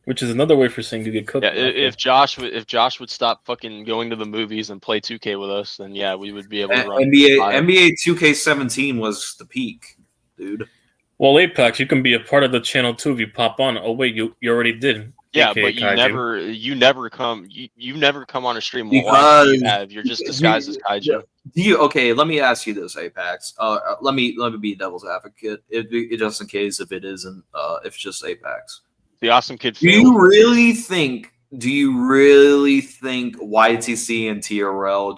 Which is another way for saying you get cooked. Yeah, if Josh would stop fucking going to the movies and play 2K with us, then yeah, we would be able to run. NBA 2K17 was the peak, dude. Well, Apex, you can be a part of the channel too if you pop on. Oh wait, you already did. Yeah, AKA but you never come on a stream because you're just disguised as Kaiju. Okay, let me ask you this, Apex. Let me be devil's advocate. Just in case if it isn't, if it's just Apex. The awesome kid. Do you really think YTC and TRL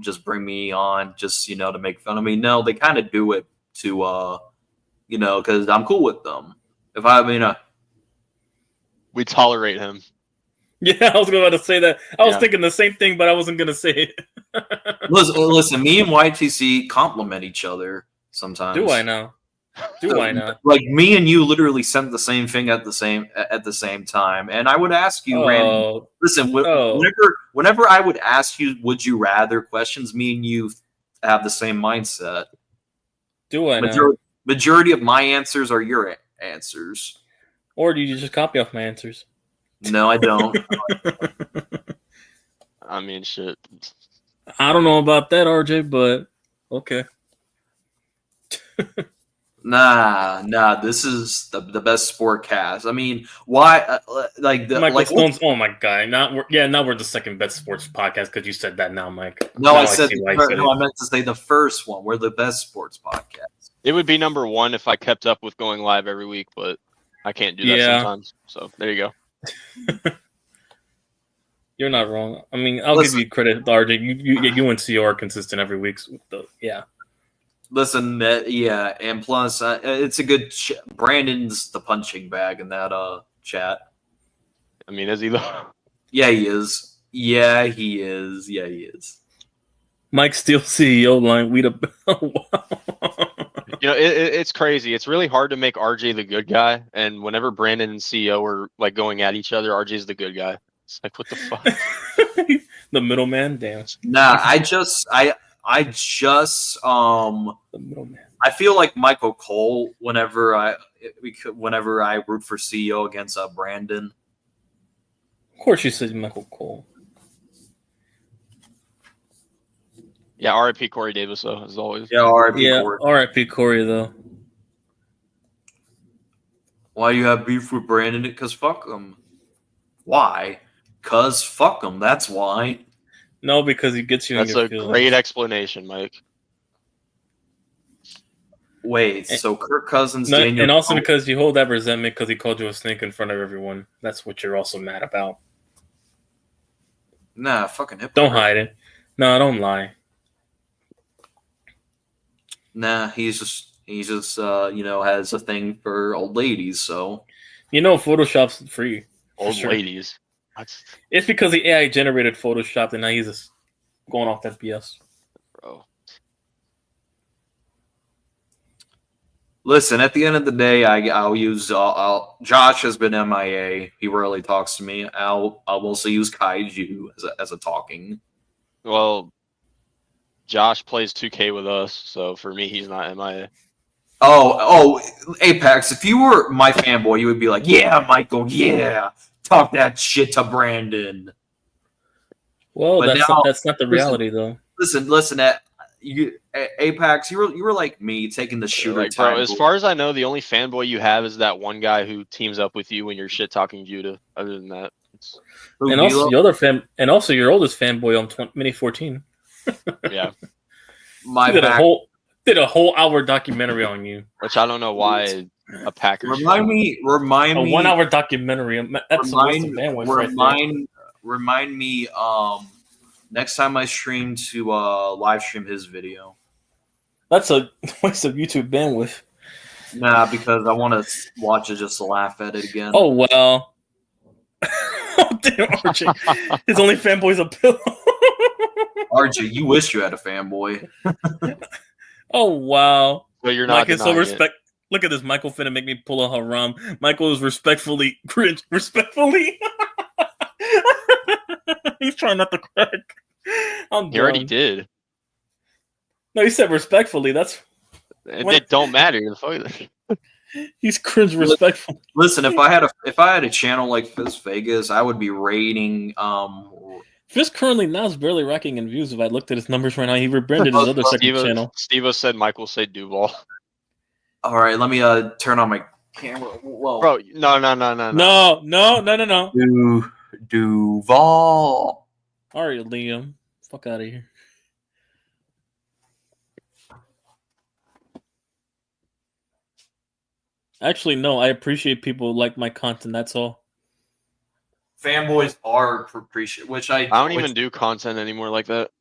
just bring me on just to make fun of me? No, they kind of do it to because I'm cool with them. We tolerate him. Yeah, I was about to say that. I was thinking the same thing, but I wasn't gonna say it. listen, me and YTC compliment each other sometimes. Do I know? I know? Like me and you literally sent the same thing at the same time, and I would ask you, Randy. Listen, whenever I would ask you, would you rather questions, me and you have the same mindset. Do I know? Majority of my answers are your answers. Or do you just copy off my answers? No, I don't. Shit. I don't know about that, RJ, but okay. Nah. This is the best sport cast. Why? Michael Stone's. Oh my god! Now we're the second best sports podcast because you said that now, Mike. No, I meant to say the first one. We're the best sports podcast. It would be number one if I kept up with going live every week, but I can't do that sometimes. So there you go. You're not wrong. I'll give you credit, RJ. You and CO are consistent every week. Listen, and plus, it's a good. Brandon's the punching bag in that chat. Is he though? Yeah, he is. Yeah, he is. Mike Steele CEO line. We the. You know, it's crazy. It's really hard to make RJ the good guy, and whenever Brandon and CEO are like going at each other, RJ's the good guy. It's like, what the fuck? The middleman, damn. Nah, I just The middleman. I feel like Michael Cole whenever I root for CEO against Brandon. Of course, you said Michael Cole. Yeah, R.I.P. Corey Davis, though, as always. Yeah, R.I.P. Yeah, Corey. R.I.P. Corey though. Why do you have beef with Brandon? Because fuck him. Why? Because fuck him. That's why. No, because he gets you. That's in your a feelings. great explanation, Mike. Wait, so Kirk Cousins, No, Daniel, and also because you hold that resentment because he called you a snake in front of everyone. That's what you're also mad about. nah, fucking hypocrite. Don't hide it. No, don't lie. Nah, he's just has a thing for old ladies. So You know, Photoshop's free. Old sure. ladies. That's, It's because the AI generated Photoshop, and now he's just going off that BS. bro. listen, at the end of the day, I'll use Josh has been MIA. He rarely talks to me. I'll also use Kaiju as a talking. Well, Josh plays 2K with us, so for me, he's not MIA. Oh, Apex, if you were my fanboy, you would be like, yeah, Michael, yeah. Talk that shit to Brandon. Well, But that's not the reality, though. Listen, Apex, you were like me, taking the shooter Like, bro, time. as far as I know, the only fanboy you have is that one guy who teams up with you when you're shit talking Judah. Other than that, And also the other your oldest fanboy on Mini 14. yeah. my He back. did a whole hour documentary on you. Which I don't know why a Packers. Remind me. A 1 hour documentary. That's a waste of bandwidth right there. Remind me. Next time I stream to live stream his video. That's a waste of YouTube bandwidth. Nah, because I want to watch it just to laugh at it again. Oh well. Oh, damn, RJ. His only fanboy's a pillow. RJ, you wish you had a fanboy. Oh wow. But you're not. Mike is so respect. Look at this. Michael finna make me pull a haram. Michael is respectfully cringe. Respectfully. He's trying not to crack. He already did. No, he said respectfully. That's It don't matter. he's cringe respectful. Listen, if I had a channel like Fizz Vegas, I would be rating. Fizz currently now is barely racking in views. If I looked at his numbers right now, he rebranded his other second channel. Steve said Michael said Duval. All right, let me turn on my camera. Whoa, Bro, no. Duval. All right, Liam, fuck out of here. Actually, no. I appreciate people like my content. That's all. Fanboys are appreciated, which I don't even do content anymore like that.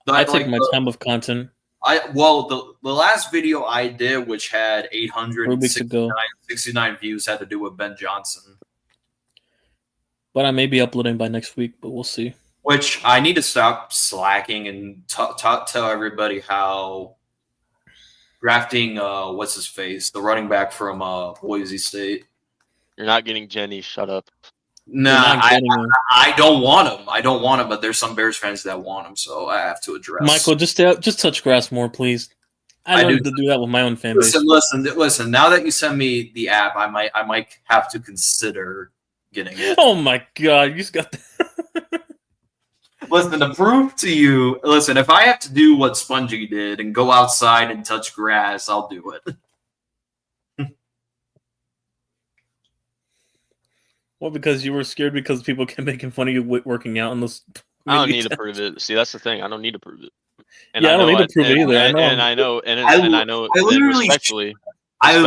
I take my time with content. The last video I did, which had 869 views, had to do with Ben Johnson. But I may be uploading by next week, but we'll see. Which I need to stop slacking and tell everybody how drafting what's his face, the running back from Boise State. You're not getting Jenny. Shut up. No, I don't want him. I don't want him, but there's some Bears fans that want him, so I have to address. Michael, just touch grass more, please. I learned to do that with my own fan base. Listen. Now that you send me the app, I might have to consider getting it. Oh my god, you just got that. Listen, to prove to you, if I have to do what Spongy did and go outside and touch grass, I'll do it. Well, because you were scared because people kept making fun of you working out in those. I don't need to prove it. See, that's the thing. I don't need to prove it. And I don't need to prove it either. I know. Respectfully. I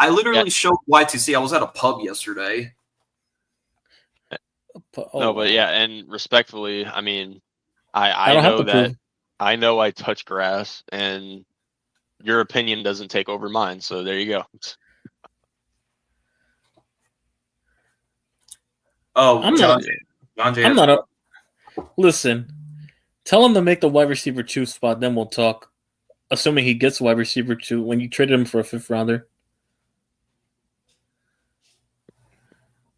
literally showed YTC. I was at a pub yesterday. No, but yeah, and respectfully, I mean, I know that I know I touch grass, and your opinion doesn't take over mine. So there you go. Oh, I'm not. Listen, tell him to make the wide receiver 2 spot, then we'll talk. assuming he gets wide receiver too, when you traded him for a 5th rounder.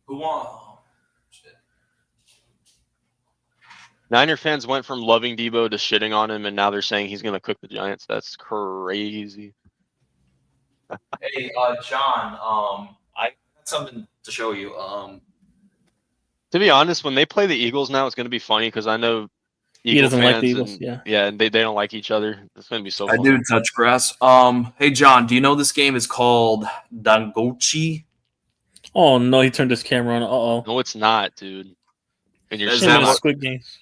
Who won? Niner fans went from loving Debo to shitting on him, and now they're saying he's going to cook the Giants. That's crazy. Hey, John. I got something to show you. To be honest, when they play the Eagles now, it's going to be funny because I know He doesn't like the fans Eagles. and, Yeah. and they don't like each other. It's going to be so I funny. do touch grass. Hey, John. Do you know this game is called Dangochi? Oh no, he turned his camera on. Oh. No, it's not, dude. And you're Is Him that and his what- Squid Games.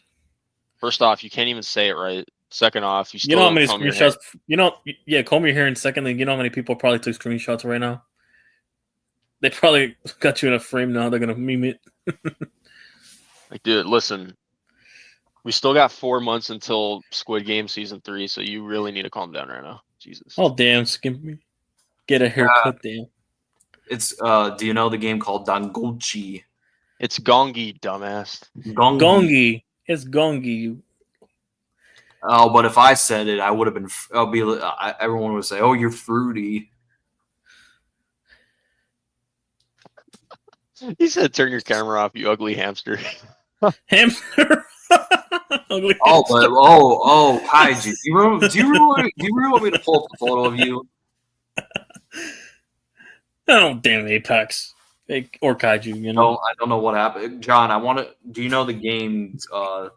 First off, you can't even say it right. Second off, you still You know how don't many comb your hair. screenshots? Comb your hair. And secondly, you know how many people probably took screenshots right now? They probably got you in a frame now. They're gonna meme it. Like, dude, listen. We still got 4 months until Squid Game season 3, so you really need to calm down right now. Jesus. Oh damn, Skimpy. Get a haircut, damn. It's do you know the game called Dangochi? It's Gongi, dumbass. Gongi. It's Gongi. Oh, but if I said it, I would have been. Everyone would say, "Oh, you're fruity." He said, "Turn your camera off, you ugly hamster." Hamster. Ugly Oh, hamster. but Kaiji. Do you really want me to pull up a photo of you? Oh damn, Apex. Or Kaiju, you know. No, I don't know what happened, John. I want to. Do you know the game? Do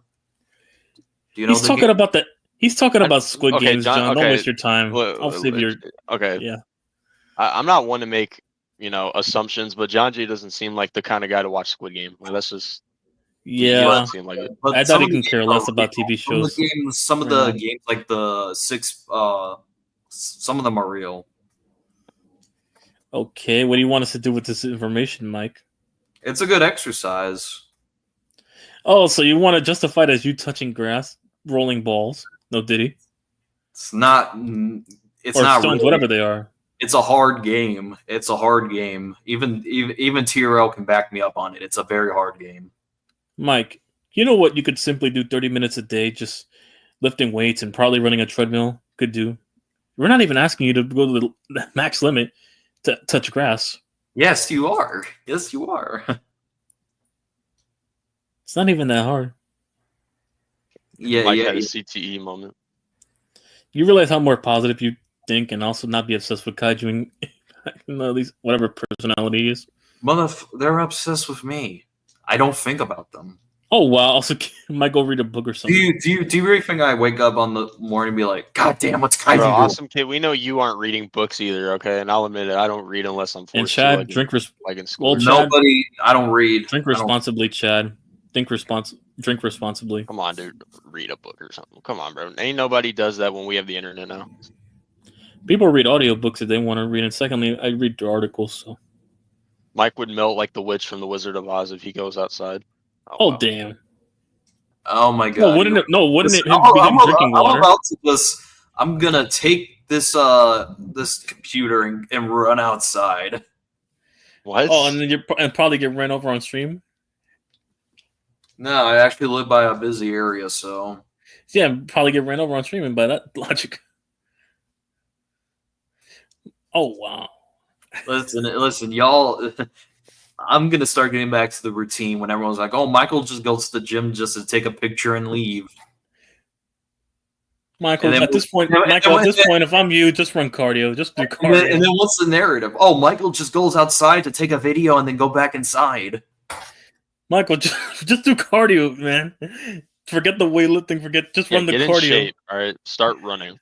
you know He's the talking game? about He's talking about Squid Okay, Games, John, John. Don't okay. waste your time. I'll save your. Okay. Yeah. I'm not one to make, assumptions, but John J doesn't seem like the kind of guy to watch Squid Game. Like, that's just he Yeah. doesn't seem like it. But I some thought he of the can care games less are about real. TV shows. Some of the games, like the 6, some of them are real. Okay, what do you want us to do with this information, Mike? It's a good exercise. Oh, so you want to justify it as you touching grass, rolling balls? No, did he? It's not. It's Or not stones, really- whatever they are. It's a hard game. It's a hard game. Even TRL can back me up on it. It's a very hard game. Mike, you know what you could simply do 30 minutes a day, just lifting weights and probably running a treadmill could do? We're not even asking you to go to the max limit to touch grass. Yes, you are. Yes, you are. It's not even that hard. Mike yeah. had a CTE moment. You realize how more positive you think and also not be obsessed with kaiju and these whatever personality he is. They're obsessed with me. I don't think about them. Oh wow! Also, might go read a book or Do something. you really think I wake up on the morning and be like, God damn, what's Kaiju Bro, doing? awesome kid. We know you aren't reading books either, okay? And I'll admit it, I don't read unless I'm forced And Chad, to. drink Like in school. Well, Chad, I don't read. drink I don't- responsibly, Chad. Drink responsibly. Come on, dude. Read a book or something. Come on, bro. Ain't nobody does that when we have the internet now. People read audiobooks if they want to read, and secondly, I read their articles. So, Mike would melt like the witch from the Wizard of Oz if he goes outside. oh wow. damn! Oh my god. No, wouldn't it? No, wouldn't it? Listen, Be him drinking water? I'm gonna take this this computer and run outside. What? Oh, and then and probably get ran over on stream. No, I actually live by a busy area, so Yeah, probably get ran over on streaming by that logic. Oh wow! listen, y'all. I'm gonna start getting back to the routine when everyone's like, "Oh, Michael just goes to the gym just to take a picture and leave." Michael, And then- at this point, and then- if I'm you, just run cardio. Just do And cardio. then what's the narrative? Oh, Michael just goes outside to take a video and then go back inside. Michael, just do cardio, man. Forget the weightlifting. Just run the get in cardio. shape. All right, start running.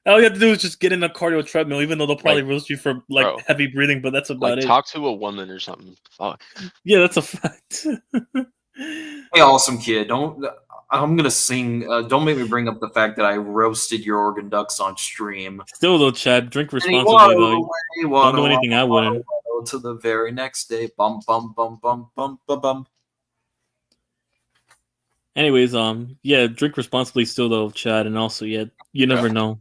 All you have to do is just get in a cardio treadmill, even though they'll probably roast you for bro, heavy breathing, but that's about Like, it. talk to a woman or something. Fuck. Yeah, that's a fact. Hey, awesome kid. I'm gonna sing. Don't make me bring up the fact that I roasted your Oregon Ducks on stream. Still though, Chad, drink responsibly though. Don't do anything I wouldn't. To the very next day. Bum bum bum bum bum bum bum. Anyways, yeah, drink responsibly still though, Chad, and also yeah, you never know.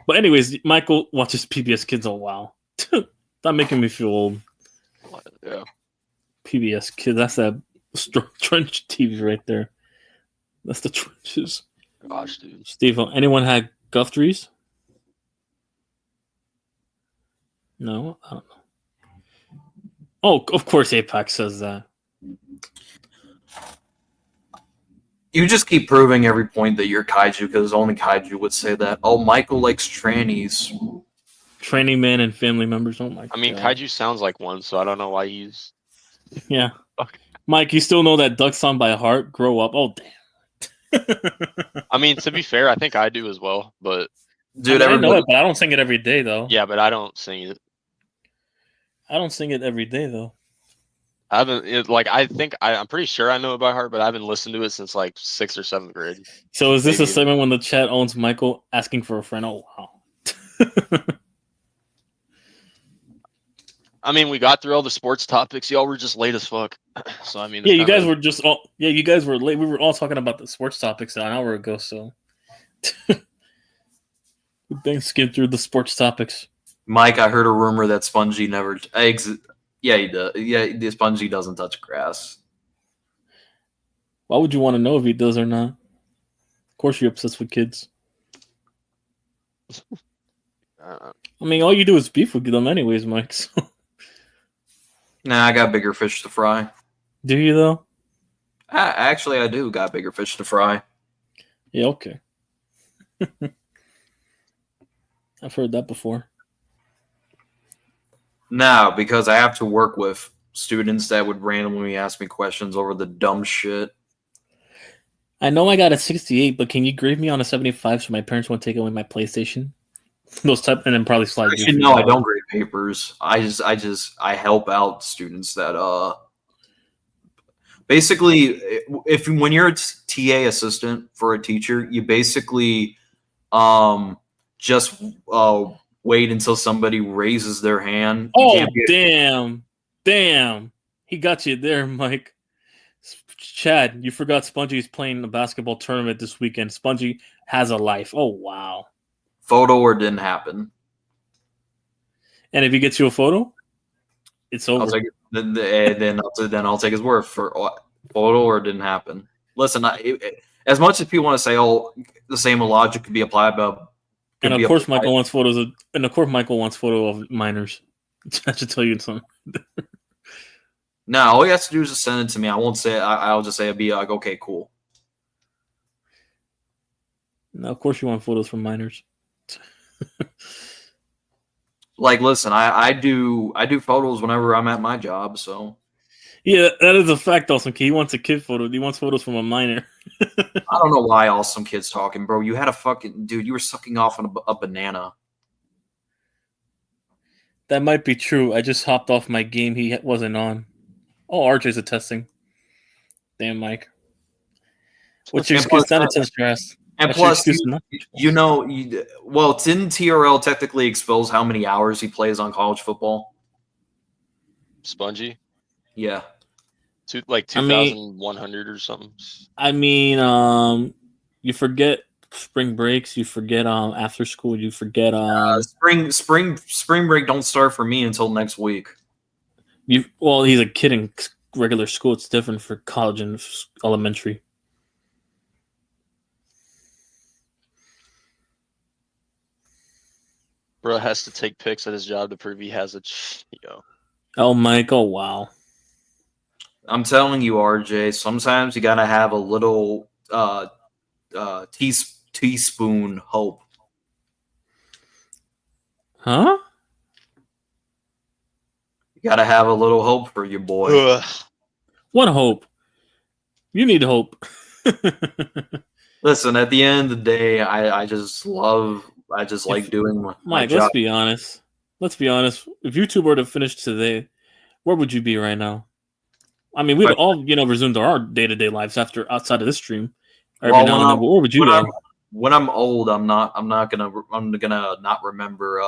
But anyways, Michael watches PBS Kids. Oh wow, that making me feel old. Yeah. PBS Kids, that's that trench TV right there. That's the trenches. Gosh, dude. Steve, anyone had Guthrie's? No, I don't know. Oh, of course, Apex says that. You just keep proving every point that you're kaiju because only kaiju would say that. Oh, Michael likes trannies. Training man and family members. Oh my god. I mean, kaiju sounds like one, so I don't know why he's. Yeah. Okay. Mike, you still know that duck song by heart? Grow up. Oh, damn. I mean, to be fair, I think I do as well, but Dude, I know everybody, it, but I don't sing it every day, though. yeah, but I don't sing it. I don't sing it every day, though. I haven't I'm pretty sure I know it by heart, but I haven't listened to it since like 6th or 7th grade. So is this Maybe. a segment when the chat owns Michael asking for a friend? Oh, wow. I mean, we got through all the sports topics. Y'all were just late as fuck. So I mean, Yeah, you guys were just all. Yeah, you guys were late. We were all talking about the sports topics an hour ago. So we then skimmed through the sports topics. Mike, I heard a rumor that Spongy never Yeah, he does. Yeah, the Spongy doesn't touch grass. Why would you want to know if he does or not? Of course, you're obsessed with kids. I mean, all you do is beef with them, anyways, Mike. So. Nah, I got bigger fish to fry. Do you though? Actually, I do got bigger fish to fry. Yeah, okay. I've heard that before. No, because I have to work with students that would randomly ask me questions over the dumb shit. I know I got a 68, but can you grade me on a 75 so my parents won't take away my PlayStation? Those type, and then probably slide. Actually, no, I don't grade papers. I help out students that basically, if when you're a TA assistant for a teacher, you basically just wait until somebody raises their hand. Oh, damn! He got you there, Mike. Chad, you forgot Spongy's playing the basketball tournament this weekend. Spongy has a life. Oh wow! Photo or didn't happen. And if he gets you a photo, it's over. I'll take it, then I'll take his word for photo or didn't happen. Listen, as much as people want to say, "Oh, the same logic could be applied," and of course, Michael wants photos of. And of course, Michael wants photo of minors. I should tell you something. No, all you have to do is just send it to me. I won't say it. I'll just say it'll be like, okay, cool. No, of course you want photos from minors. Like, listen, I do photos whenever I'm at my job, so yeah, that is a fact. Awesome kid. He wants a kid photo. He wants photos from a minor. I don't know why awesome kid's talking, bro. You had a fucking dude. You were sucking off on a banana. That might be true. I just hopped off my game. He wasn't on. Oh, RJ's attesting. Damn, Mike. What's your excuse? Not attest your ass. And plus, didn't TRL technically expose how many hours he plays on college football? Spongy? Yeah. 2,100 or something. I mean, you forget spring breaks. You forget after school. You forget spring break don't start for me until next week. Well, he's a kid in regular school. It's different for college and elementary. Bro has to take pics at his job to prove he has a Oh, Mike. Oh, wow. I'm telling you, RJ, sometimes you gotta have a little teaspoon hope. Huh? You gotta have a little hope for your boy. Ugh. What hope? You need hope. Listen, at the end of the day, I just like doing my Mike, job. let's be honest. If YouTube were to finish today, where would you be right now? I mean, we'd all, resumed our day-to-day lives outside of this stream. Where would you go? When I'm old, I'm gonna not remember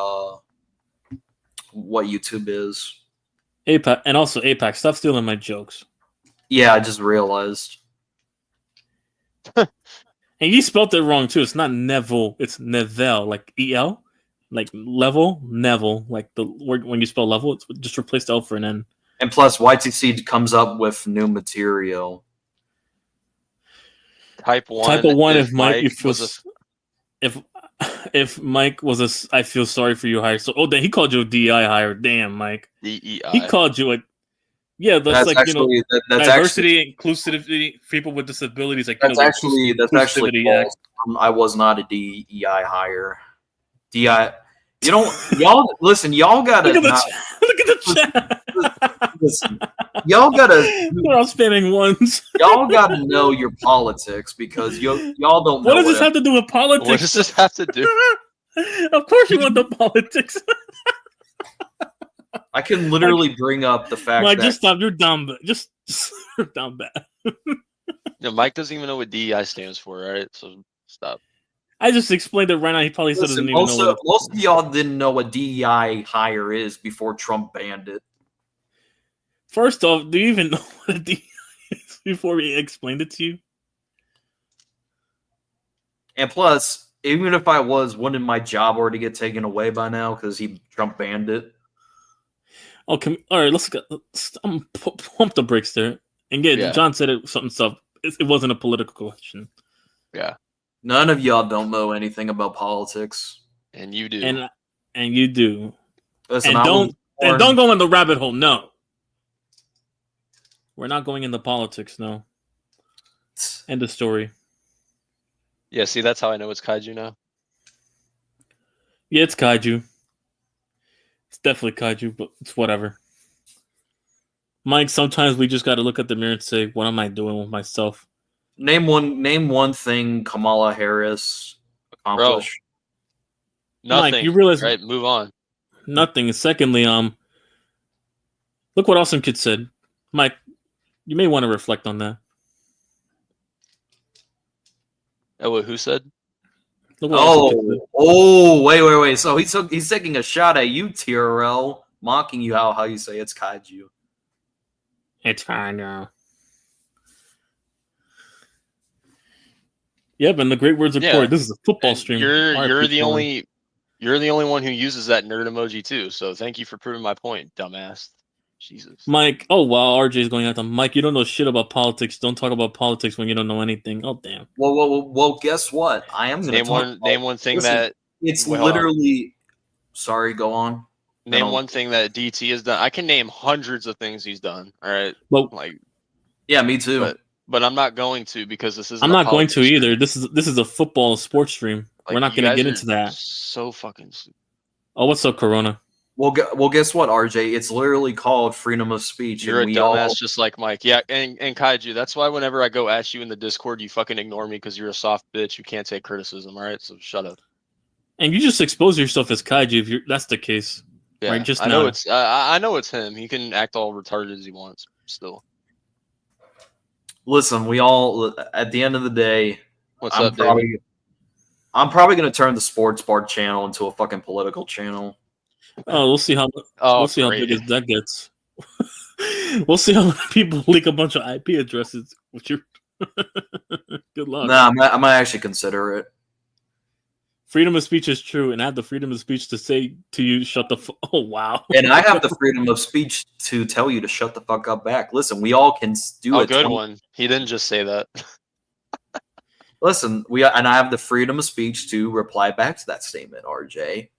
what YouTube is. Apex, and also Apex. Stop stealing my jokes. Yeah, I just realized. And you spelled it wrong too. It's not Neville. It's Neville, like EL, like level Neville, like the word when you spell level. It's just replace the L for an N. And plus, YTC comes up with new material. Type 1. Type of 1 if Mike if If Mike was I feel sorry for you hire. So, oh, then he called you a DEI hire. Damn, Mike. He DEI. called you a. Yeah, that's like actually that's diversity, inclusivity, people with disabilities. Like that's the actually Inclusivity false. I was not a DEI hire. DI, y'all listen. Y'all gotta look at not, look at the chat. listen. Y'all gotta They're all spamming ones. y'all gotta know your politics because y'all don't know What does this have to do with politics? What does this have to do? Of course, you want the politics. I can literally bring up the fact Mike, that just stop. You're dumb. Just you're dumb bad. Mike doesn't even know what DEI stands for, right? So stop. I just explained it right now. He probably still doesn't even know. Most of y'all didn't know what DEI hire is before Trump banned it. First off, do you even know what a DEI is before we explained it to you? And plus, even if I was, wouldn't my job already get taken away by now because Trump banned it? Oh, all right. Let's go. Pump the brakes there. And John said it something stuff. It wasn't a political question. Yeah. None of y'all don't know anything about politics, and you do. And you do. Listen, and don't go in the rabbit hole. No, we're not going into politics. No. End of story. Yeah. See, that's how I know it's kaiju now. Yeah, it's kaiju. It's definitely kaiju, but it's whatever. Mike, sometimes we just got to look at the mirror and say, "What am I doing with myself?" Name one thing Kamala Harris accomplished. Bro, nothing. Mike, you realize, right? Move on. Nothing. And secondly, look what Awesome Kid said. Mike, you may want to reflect on that. Oh, who said? Wait. So he's taking a shot at you, TRL, mocking you how you say it's kaiju. It's kaiju. Yeah, but in the great words of Corey, this is a football stream. You're the only one who uses that nerd emoji too. So thank you for proving my point, dumbass. Jesus. Mike, oh wow, RJ is going after Mike. You don't know shit about politics. Don't talk about politics when you don't know anything. Oh damn. Well. Guess what? I am going to name one thing. Listen, that it's literally. Sorry, go on. Name one thing that DT has done. I can name hundreds of things he's done. All right. Well, yeah, me too. But I'm not going to because this is. I'm not going to either. This is a football sports stream. We're not going to get into that. So fucking stupid. Oh, what's up, Corona? Well, guess what, RJ? It's literally called freedom of speech. You're a dumbass just like Mike. Yeah, and Kaiju, that's why whenever I go at you in the Discord, you fucking ignore me because you're a soft bitch. You can't take criticism, all right? So shut up. And you just expose yourself as Kaiju if that's the case. Yeah, right? Just I know it's him. He can act all retarded as he wants still. Listen, we all, at the end of the day, I'm probably going to turn the sports bar channel into a fucking political channul. Oh, we'll see how big that gets. We'll see how many people leak a bunch of IP addresses. Good luck. Nah, I might actually consider it. Freedom of speech is true, and I have the freedom of speech to say to you, shut the oh, wow. And I have the freedom of speech to tell you to shut the fuck up back. Listen, we all can do it. Good one. He didn't just say that. Listen, and I have the freedom of speech to reply back to that statement, RJ.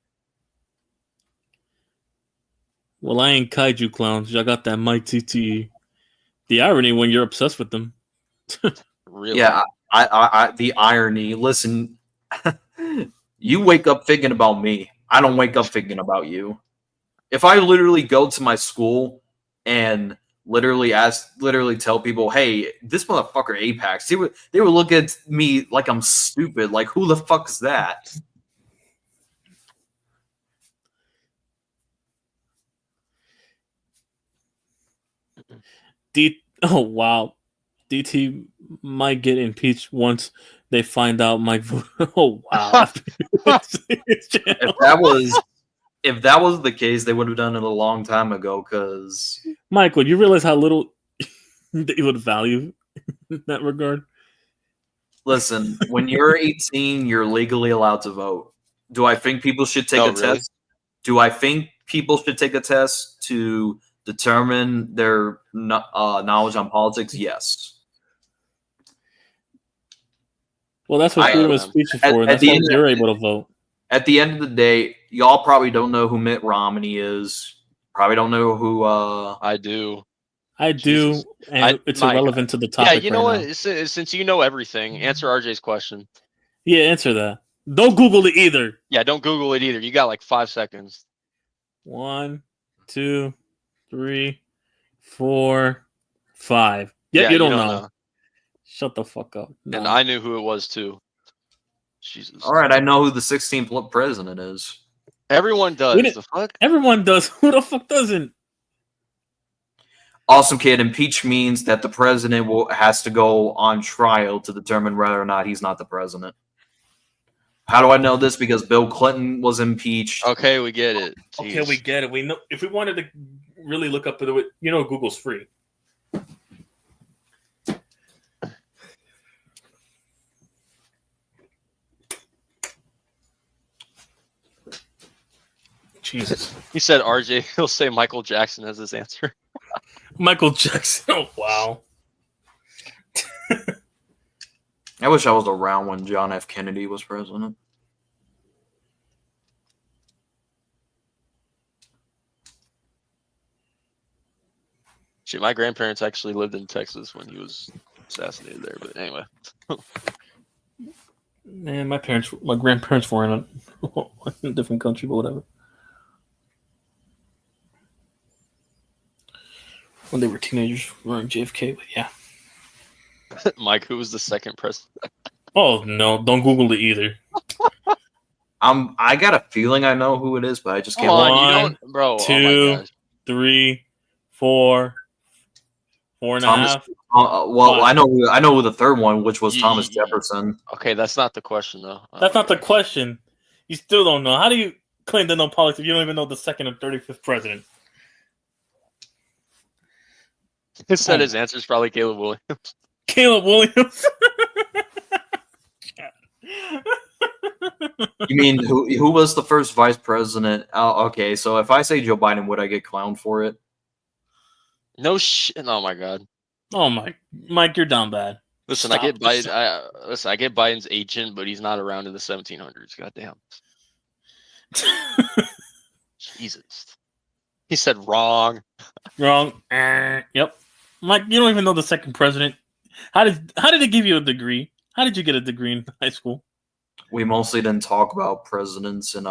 Well, I ain't kaiju clowns. I got that Mike TTE. The irony when you're obsessed with them. Really? Yeah, I the irony. Listen, you wake up thinking about me. I don't wake up thinking about you. If I literally go to my school and literally tell people, "Hey, this motherfucker Apex," they would look at me like I'm stupid. Like, who the fuck is that? Oh wow, DT might get impeached once they find out Mike voted. Oh wow! if that was the case, they would have done it a long time ago. Because Michael, you realize how little they would value in that regard. Listen, when you're 18, you're legally allowed to vote. Do I think people should take a test? Do I think people should take a test to determine their knowledge on politics? Yes. Well, that's what I- freedom of speech is at- for, and at that's the why end of you're able to vote. At the end of the day, y'all probably don't know who Mitt Romney is. Probably don't know who. I do. I do, Jesus. and it's my irrelevant to the Yeah, topic you know right what? now. Since you know everything, answer RJ's question. Yeah, answer that. Don't Google it either. Yeah, don't Google it either. You got like 5 seconds. 1, 2, 3, 4, 5. Yep, Yeah, you don't know. Shut the fuck up. And No. I knew who it was too. Jesus. All right, I know who the 16th president is. Everyone does. didn't- The fuck? Everyone does. Who the fuck doesn't? Awesome kid. Impeach means that the president has to go on trial to determine whether or not he's not the president. How do I know this? Because Bill Clinton was impeached. Okay, we get it. Okay, Jeez. we get it. We know if we wanted to really look up into it, Google's free. Jesus. He said RJ. He'll say Michael Jackson as his answer. Michael Jackson. Oh, wow. I wish I was around when John F. Kennedy was president. Shit, my grandparents actually lived in Texas when he was assassinated there. But anyway, Man, my grandparents were in a different country, but whatever. When they were teenagers, we were in JFK, but yeah. Mike, who was the second president? Oh no, don't Google it either. I got a feeling I know who it is, but I just can't. Come on, One, you don't, bro. Oh 2, my gosh. 3, 4, 4 and a Thomas- half. Well, Five. I know who the third one, which was Ye- Thomas Jefferson. Okay, that's not the question though. That's not the question. You still don't know. How do you claim to know politics if you don't even know the second and 35th president? He said his answer is probably Caleb Williams. Caleb Williams. You mean who was the first vice president? Oh, okay, so if I say Joe Biden, would I get clowned for it? No shit. Oh my god. Oh my, Mike, you're down bad. Listen, Stop. I get Biden. I get Biden's agent, but he's not around in the 1700s. Goddamn. Jesus. He said wrong. Wrong. Yep. Mike, you don't even know the second president. How did it give you a degree? How did you get a degree in high school? We mostly didn't talk about presidents and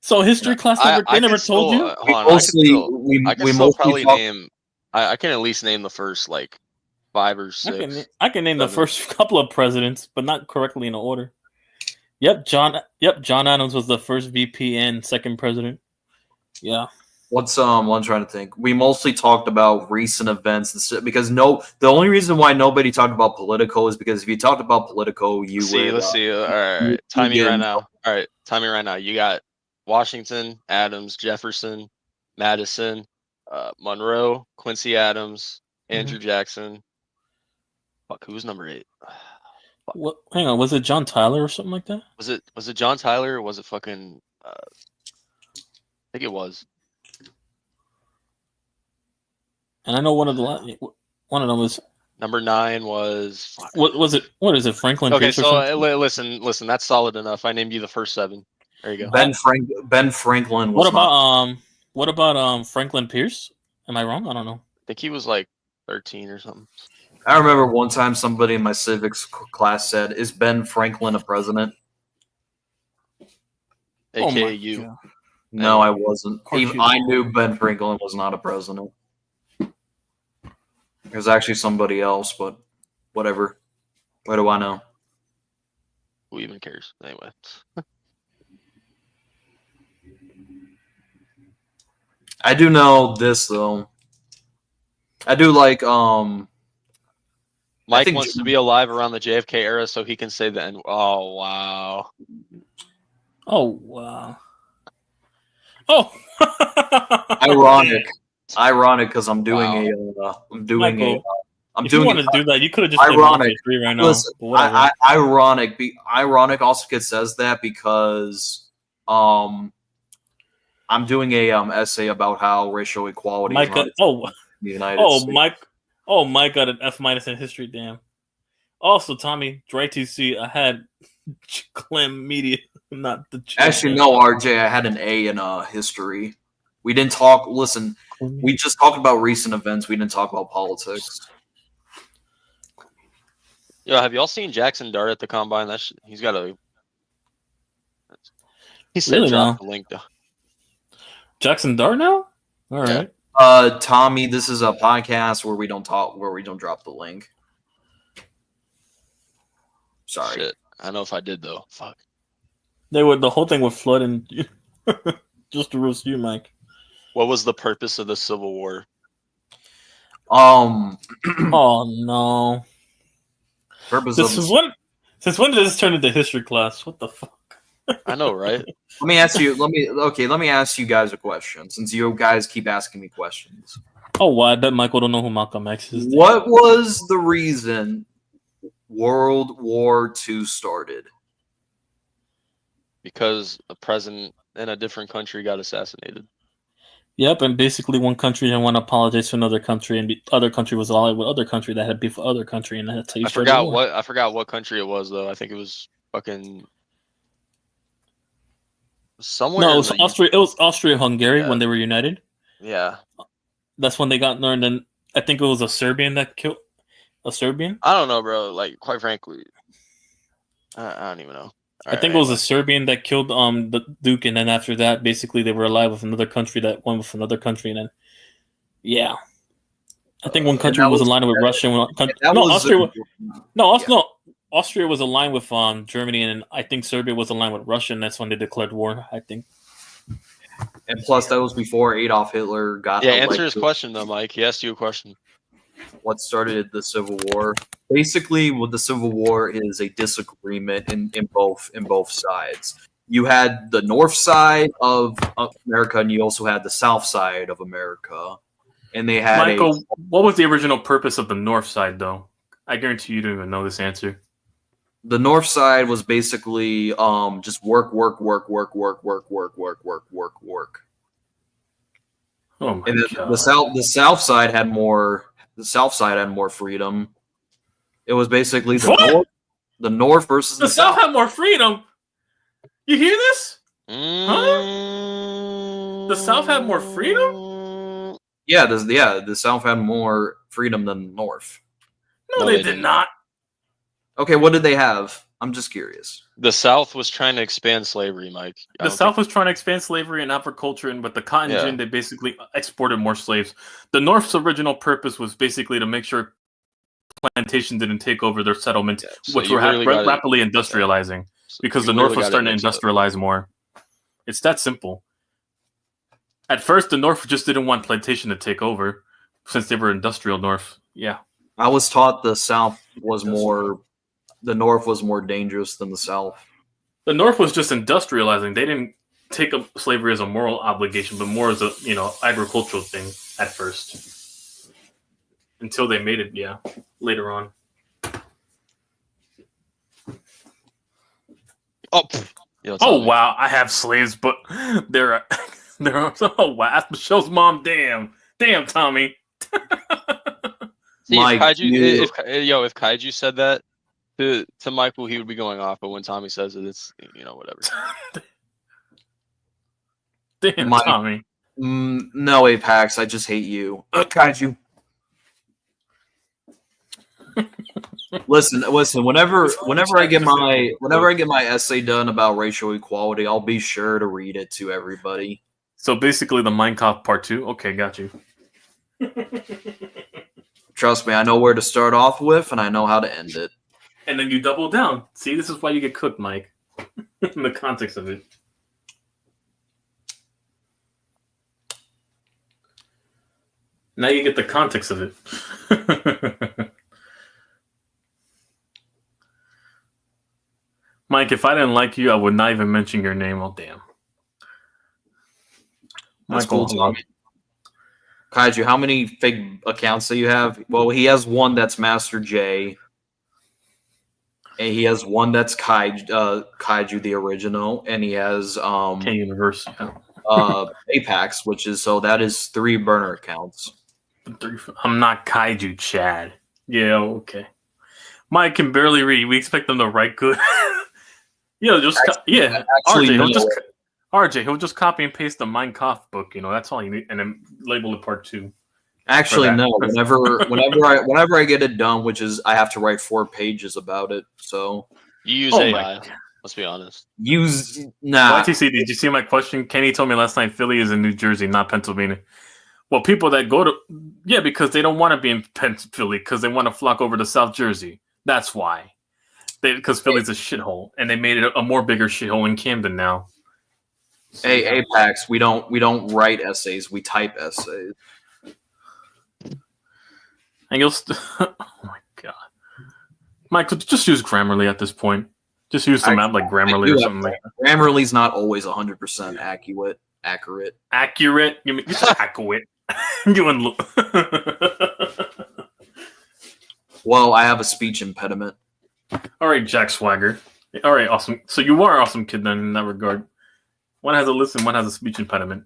So history class they never told you? I can still probably talk- name. I can at least name the first like 5 or 6. I can name the first couple of presidents, but not correctly in order. Yep, John Adams was the first VP and second president. Yeah. What's I'm trying to think. We mostly talked about recent events and stuff because the only reason why nobody talked about Politico is because if you talked about Politico, Let's see. All right, time me right now. All right, time me right now. You got Washington, Adams, Jefferson, Madison, Monroe, Quincy Adams, Andrew Jackson. Fuck, who was number 8? What? Hang on, was it John Tyler or something like that? Was it John Tyler or was it fucking? I think it was. And I know one of them was Number 9 was. what was it? What is it? Franklin. Okay, Pierce or so something? listen. That's solid enough. I named you the first 7. There you go. Ben Franklin. Was What about Franklin Pierce? Am I wrong? I don't know. I think he was like 13 or something. I remember one time somebody in my civics class said, "Is Ben Franklin a president?" Oh my AKA you. God. No, I wasn't. course Even you I knew Ben Franklin was not a president. It was actually somebody else, but whatever. What do I know? Who even cares? Anyway. I do know this though. I do like Mike think wants to be alive around the JFK era so he can say the N. Oh wow. Oh wow. Oh. ironic because I'm doing Wow. If you wanted to do that, you could have just ironic. did 3 right now. Listen, but whatever. ironic also kid says that because I'm doing a essay about how racial equality Mike is got, not in the United States. Mike got an F- in history. Damn. Also, Tommy, dry TC, I had chlamydia, not the Actually, no, RJ, I had an A in history. We didn't talk. Listen, we just talked about recent events. We didn't talk about politics. Yo, have y'all seen Jackson Dart at the combine? He's got a. He said Really drop now? the link though. Jackson Dart now? All Yeah. right. Tommy, this is a podcast where we don't drop the link. Sorry. Shit. I don't know if I did though. Fuck. The whole thing with flood and just to roast you, Mike. What was the purpose of the Civil War? Oh no. Since when did this turn into history class? What the fuck? I know, right? Let me ask you guys a question, since you guys keep asking me questions. Oh, why? I bet Michael don't know who Malcolm X is. What was the reason World War II started? Because a president in a different country got assassinated. Yep, and basically one country didn't want to apologize to another country, and the other country was allied with other country that had beef with other country, and that's how you started the war. I forgot what country it was though. I think it was fucking somewhere. No, it was Austria. It was Austria-Hungary when they were united. Yeah, that's when they got learned, and I think it was a Serbian that killed a Serbian. I don't know, bro. Like, quite frankly, I don't even know. I think it was a Serbian that killed the Duke, and then after that, basically they were allied with another country that went with another country, and then yeah, I think one country was aligned with Russia. Austria was aligned with Germany, and I think Serbia was aligned with Russia, and that's when they declared war. I think. And plus, that was before Adolf Hitler got. Yeah, answer his question though, Mike. He asked you a question. What started the Civil War? Basically, what the Civil War is a disagreement in both sides. You had the north side of America, and you also had the south side of America, and they had. Michael, what was the original purpose of the north side, though? I guarantee you don't even know this answer. The north side was basically just work. Oh my God. The south side had more. The south side had more freedom. It was basically the north versus the south had more freedom. You hear this? Huh? The south had more freedom? Yeah, the south had more freedom than the north. No, they did not. Okay, what did they have? I'm just curious. The South was trying to expand slavery, Mike. The South was trying to expand slavery and agriculture, and with the cotton gin, they basically exported more slaves. The North's original purpose was basically to make sure plantation didn't take over their settlements, which were rapidly industrializing, because the North was starting to industrialize more. It's that simple. At first, the North just didn't want plantation to take over, since they were industrial North. Yeah. I was taught the South was more... The North was more dangerous than the South. The North was just industrializing. They didn't take up slavery as a moral obligation, but more as a agricultural thing at first. Until they made it, later on. Oh wow! I have slaves, but they're oh wow! That's Michelle's mom. Damn, Tommy. See, Mike, if Kaiju said that to Michael, he would be going off, but when Tommy says it, it's whatever. Damn, Mike, Tommy. No, Apex, I just hate you. Kaiju. Listen. Whenever I get my essay done about racial equality, I'll be sure to read it to everybody. So basically, the Minecraft Part 2. Okay, got you. Trust me, I know where to start off with, and I know how to end it. And then you double down. See, this is why you get cooked, Mike. In the context of it. Now you get the context of it. Mike, if I didn't like you, I would not even mention your name. Oh, damn. That's cool, Tommy. Kaiju, how many fake accounts do you have? Well, he has one that's Master J. And he has one that's Kaiju the original, and he has K-Universe. Apex, that is 3 burner accounts. I'm not Kaiju, Chad. Yeah, okay. Mike can barely read. We expect them to write good. Actually, RJ, no. he'll just copy and paste the Mein Kampf book. That's all you need, and then label it part 2. Actually, no. Whenever I get it done, which is I have to write 4 pages about it. So You use AI. Let's be honest. YTC, did you see my question? Kenny told me last night Philly is in New Jersey, not Pennsylvania. Well, people that go to because they don't want to be in Philly because they want to flock over to South Jersey. That's why. Because Philly's a shithole, and they made it a more bigger shithole in Camden now. Hey, Apex, we don't write essays, we type essays. And you'll oh my god, Mike, just use Grammarly at this point. Just use some app like Grammarly or something like that. Grammarly's not always 100% accurate. Accurate? You said accurate. Well, I have a speech impediment. All right, Jack Swagger. All right, awesome. So you are an awesome kid then in that regard. One has a listen, one has a speech impediment.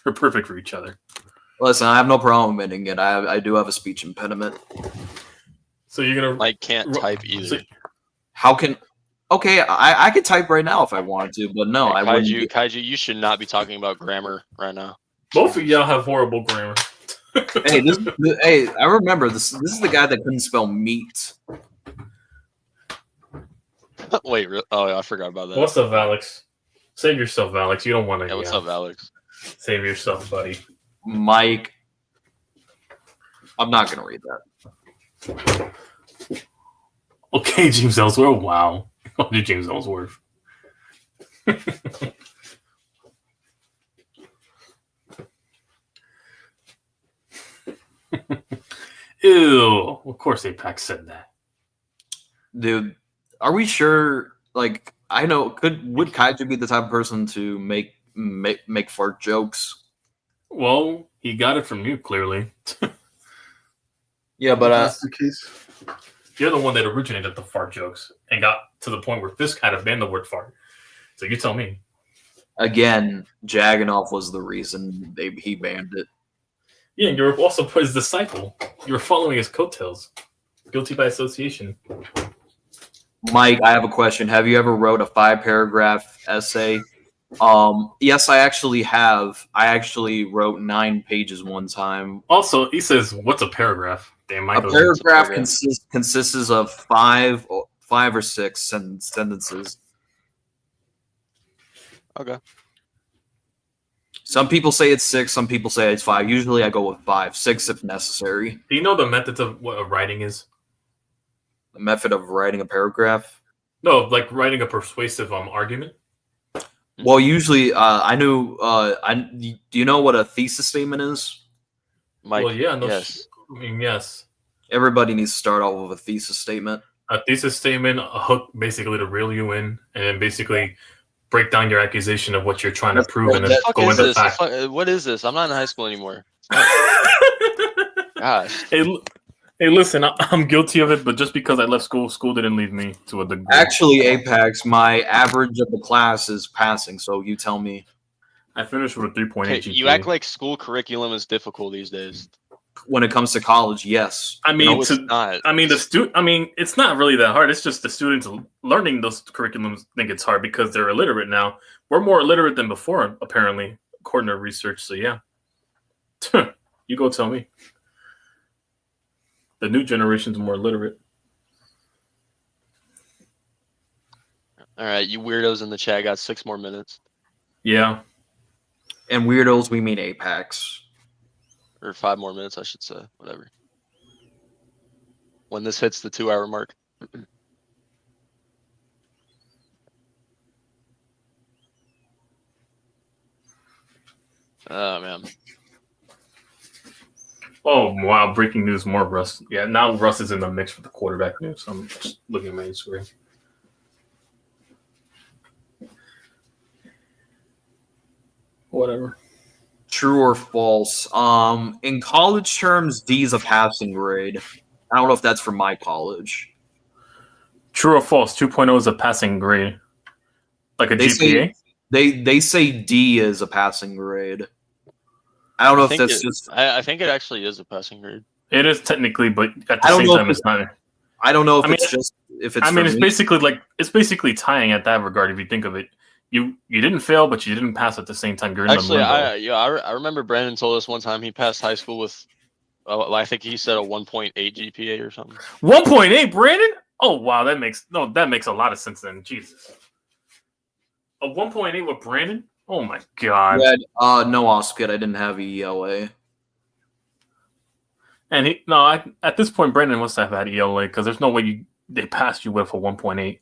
They're perfect for each other. Listen, I have no problem admitting it. I do have a speech impediment. So you're gonna Mike can't type either. How can? Okay, I could type right now if I wanted to, but no, I wouldn't. Kaiju, you should not be talking about grammar right now. Both of y'all have horrible grammar. Hey, I remember this. This is the guy that couldn't spell meat. Wait, oh yeah, I forgot about that. What's up, Alex? Save yourself, Alex. You don't want to. Yeah, what's up, Alex? Save yourself, buddy. Mike, I'm not gonna read that. Okay, James Ellsworth. Wow. Oh, James Ellsworth. Ew. Of course Apex said that. Dude, are we sure? Like, I know. Would Kaiju be the type of person to make fart jokes? Well, he got it from you, clearly. Yeah, but that's the case. You're the one that originated the fart jokes and got to the point where Fisk had to ban the word fart. So you tell me. Again, Jaganov was the reason he banned it. Yeah, and you're also his disciple. You're following his coattails. Guilty by association. Mike, I have a question. Have you ever wrote a 5-paragraph essay? Yes, I actually have. I actually wrote 9 pages one time. Also, he says, "What's a paragraph?" Damn, a paragraph consists of 5 or 6 sentences. Okay. Some people say it's 6. Some people say it's 5. Usually, I go with 5, 6 if necessary. Do you know the methods of what a writing is? The method of writing a paragraph? No, like writing a persuasive argument. Well, usually, I knew. Do you know what a thesis statement is? Mike, well, yeah, no, yes. I mean, yes. Everybody needs to start off with a thesis statement. A thesis statement, a hook, basically to reel you in, and then basically break down your accusation of what you're trying to prove, and then go into fact. What is this? I'm not in high school anymore. Gosh. Hey, listen, I'm guilty of it, but just because I left school didn't leave me to a degree. Actually, Apex, my average of the class is passing, so you tell me. I finished with a 3.8 Hey, GPA. you act like school curriculum is difficult these days. When it comes to college, yes. I mean, no, it's not. I mean, it's not really that hard. It's just the students learning those curriculums think it's hard because they're illiterate now. We're more illiterate than before, apparently, according to research. So yeah, you go tell me. The new generation's more illiterate. All right, you weirdos in the chat got 6 more minutes. Yeah. And weirdos, we mean Apex. Or 5 more minutes, I should say. Whatever. When this hits the 2-hour mark. Oh, man. Oh, wow. Breaking news, more Russ. Yeah, now Russ is in the mix for the quarterback news. I'm just looking at my Instagram. Whatever. True or false? In college terms, D is a passing grade. I don't know if that's for my college. True or false? 2.0 is a passing grade. Like a GPA? They say D is a passing grade. I don't know if that's just... I think it actually is a passing grade. It is technically, but at the same time, it's not. I don't know if I mean, it's just if it's. I mean, for me. it's basically tying at that regard. If you think of it, you didn't fail, but you didn't pass at the same time. You're in Actually, the limbo. I remember Brandon told us one time he passed high school with, I think he said a 1.8 GPA or something. 1.8, Brandon. Oh wow, that makes a lot of sense then. Jesus, a 1.8 with Brandon. Oh my god. Yeah, no, Oscar, I didn't have ELA. And at this point, Brandon must have had ELA because there's no way they passed you with a 1.8.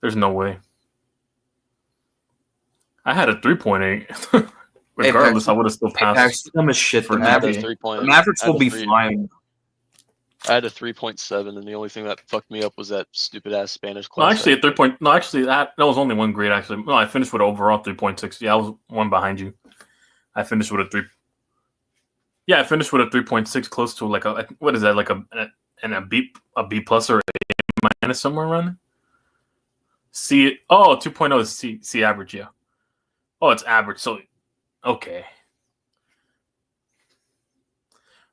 There's no way. I had a 3.8. Regardless, I would have still passed. Them as shit. For The I had a Mavericks. 3 point. The Mavericks I had will a be 3 fine. I had a 3.7, and the only thing that fucked me up was that stupid ass Spanish No, class. actually, a 3 point. No, actually, that was only one grade. Actually, no, I finished with overall 3.6. Yeah, I was one behind you. I finished with a 3. Yeah, I finished with a 3.6, close to like a what is that, like a B plus or a minus somewhere around there? C. Oh, 2.0 is C average. Yeah. Oh, it's average. So, okay.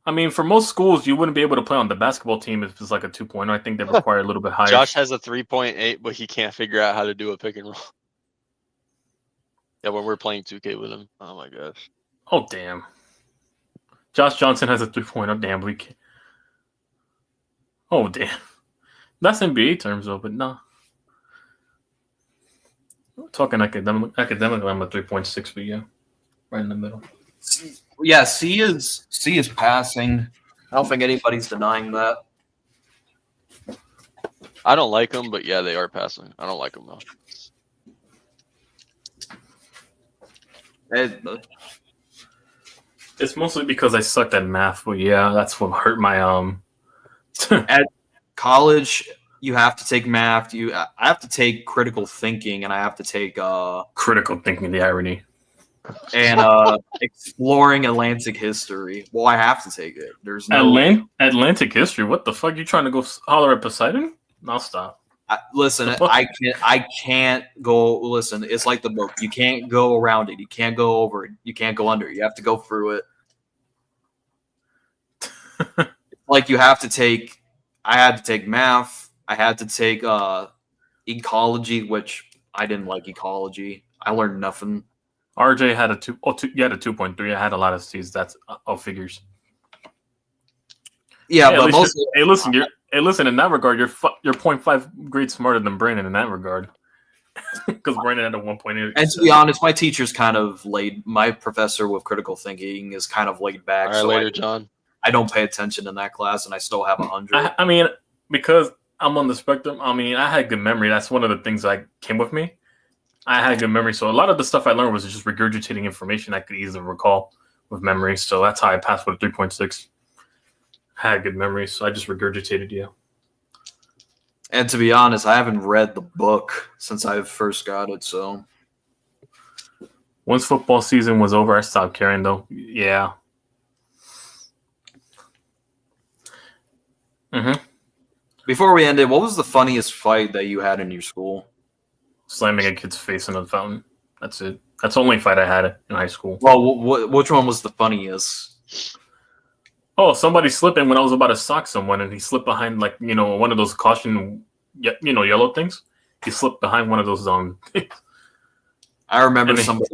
I mean, for most schools, you wouldn't be able to play on the basketball team if it's like a 2.0. I think they require a little bit higher. Josh has a 3.8, but he can't figure out how to do a pick and roll. Yeah, when we're playing 2K with him. Oh my gosh. Oh, damn. Josh Johnson has a 3.0. Damn, we can't. Oh, damn. That's NBA terms, though, but no. We're talking academically, I'm a 3.6, but yeah. Right in the middle. Yeah, C is passing. I don't think anybody's denying that. I don't like them, but yeah, they are passing. I don't like them though. It's mostly because I sucked at math, but yeah, that's what hurt my At college, you have to take math. I have to take critical thinking, and I have to take critical thinking. The irony. And exploring Atlantic history. Well, I have to take it. There's no Atlantic history. What the fuck? You trying to go holler at Poseidon? I'll stop. Listen, I can't go. Listen, it's like the book. You can't go around it. You can't go over it. You can't go under it. You have to go through it. Like you have to take. I had to take math. I had to take ecology, which I didn't like ecology. I learned nothing. RJ had a 2. Oh, you had a 2.3. I had a lot of C's. That's all figures. Yeah, but mostly. Listen. In that regard, you're 0.5 grades smarter than Brandon in that regard. Because Brandon had a 1.8. And to be honest, my teacher's kind of laid. My professor with critical thinking is kind of laid back. All right, so later, John. I don't pay attention in that class, and I still have 100. I mean, because I'm on the spectrum. I mean, I had good memory. That's one of the things that came with me. I had good memory, so a lot of the stuff I learned was just regurgitating information I could easily recall with memory. So that's how I passed with a 3.6. I had good memory, so I just regurgitated. Yeah. And to be honest, I haven't read the book since I first got it. So once football season was over, I stopped caring. Though, yeah. Before we ended, what was the funniest fight that you had in your school? Slamming a kid's face in a fountain. That's it. That's the only fight I had in high school. Well, which one was the funniest? Oh, somebody slipping when I was about to sock someone, and he slipped behind one of those caution, yellow things. He slipped behind one of those things. I remember somebody.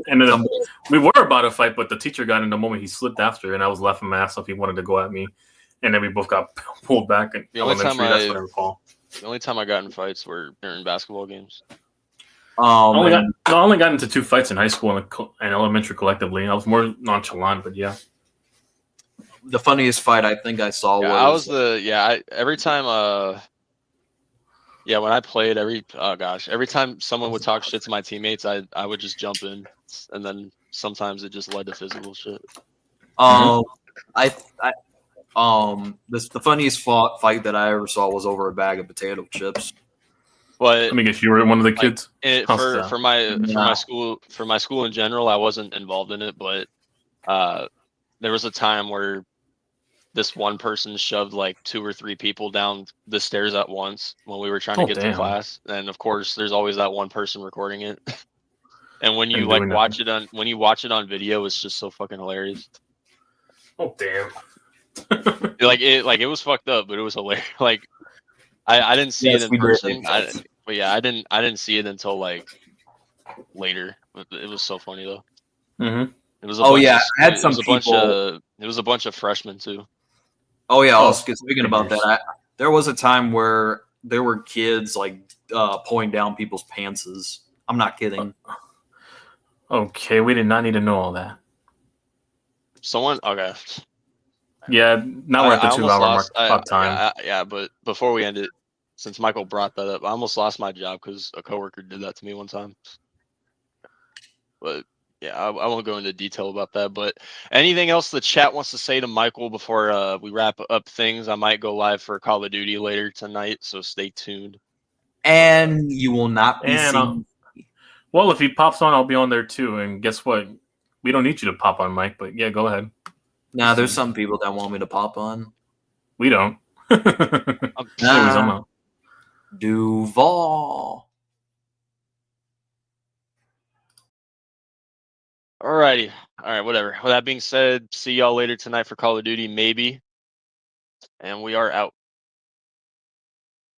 We were about to fight, but the teacher got in the moment. He slipped after, and I was laughing my ass off. He wanted to go at me, and then we both got pulled back. And the only time that's what I recall. The only time I got in fights were during basketball games. I only got into 2 fights in high school and elementary collectively. I was more nonchalant, but yeah. The funniest fight I think I saw was every time when I played every time someone would talk shit to my teammates, I would just jump in, and then sometimes it just led to physical shit. The funniest fight that I ever saw was over a bag of potato chips. But let me guess, you were one of the kids. For my school in general, I wasn't involved in it, but there was a time where this one person shoved like 2 or 3 people down the stairs at once when we were trying to get to class, and of course, there's always that one person recording it. And when you watch it on video, it's just so fucking hilarious. Oh damn! It was fucked up, but it was hilarious. Like I didn't see Yes, it in we did. person. But yeah, I didn't see it until like later. It was so funny though. Mm-hmm. It was a Oh bunch yeah, of, I had it some was a bunch people. of it was a bunch of freshmen too. Oh yeah, I Oh, was speaking about figures. that. There was a time where there were kids like pulling down people's pantses. I'm not kidding. Okay, we did not need to know all that. Someone okay. Yeah, now we're at the I almost 2 hour mark. lost. About time. Yeah, but before we end it, since Michael brought that up, I almost lost my job because a coworker did that to me one time. But yeah, I won't go into detail about that. But anything else the chat wants to say to Michael before we wrap up things? I might go live for Call of Duty later tonight, so stay tuned. And you will not be And seen. well, if he pops on, I'll be on there too. And guess what? We don't need you to pop on, Mike. But yeah, go ahead. Nah, there's some people that want me to pop on. We don't. Anyways, I'm out. Duval. Alrighty. All right, whatever. With that being said, see y'all later tonight for Call of Duty, maybe. And we are out.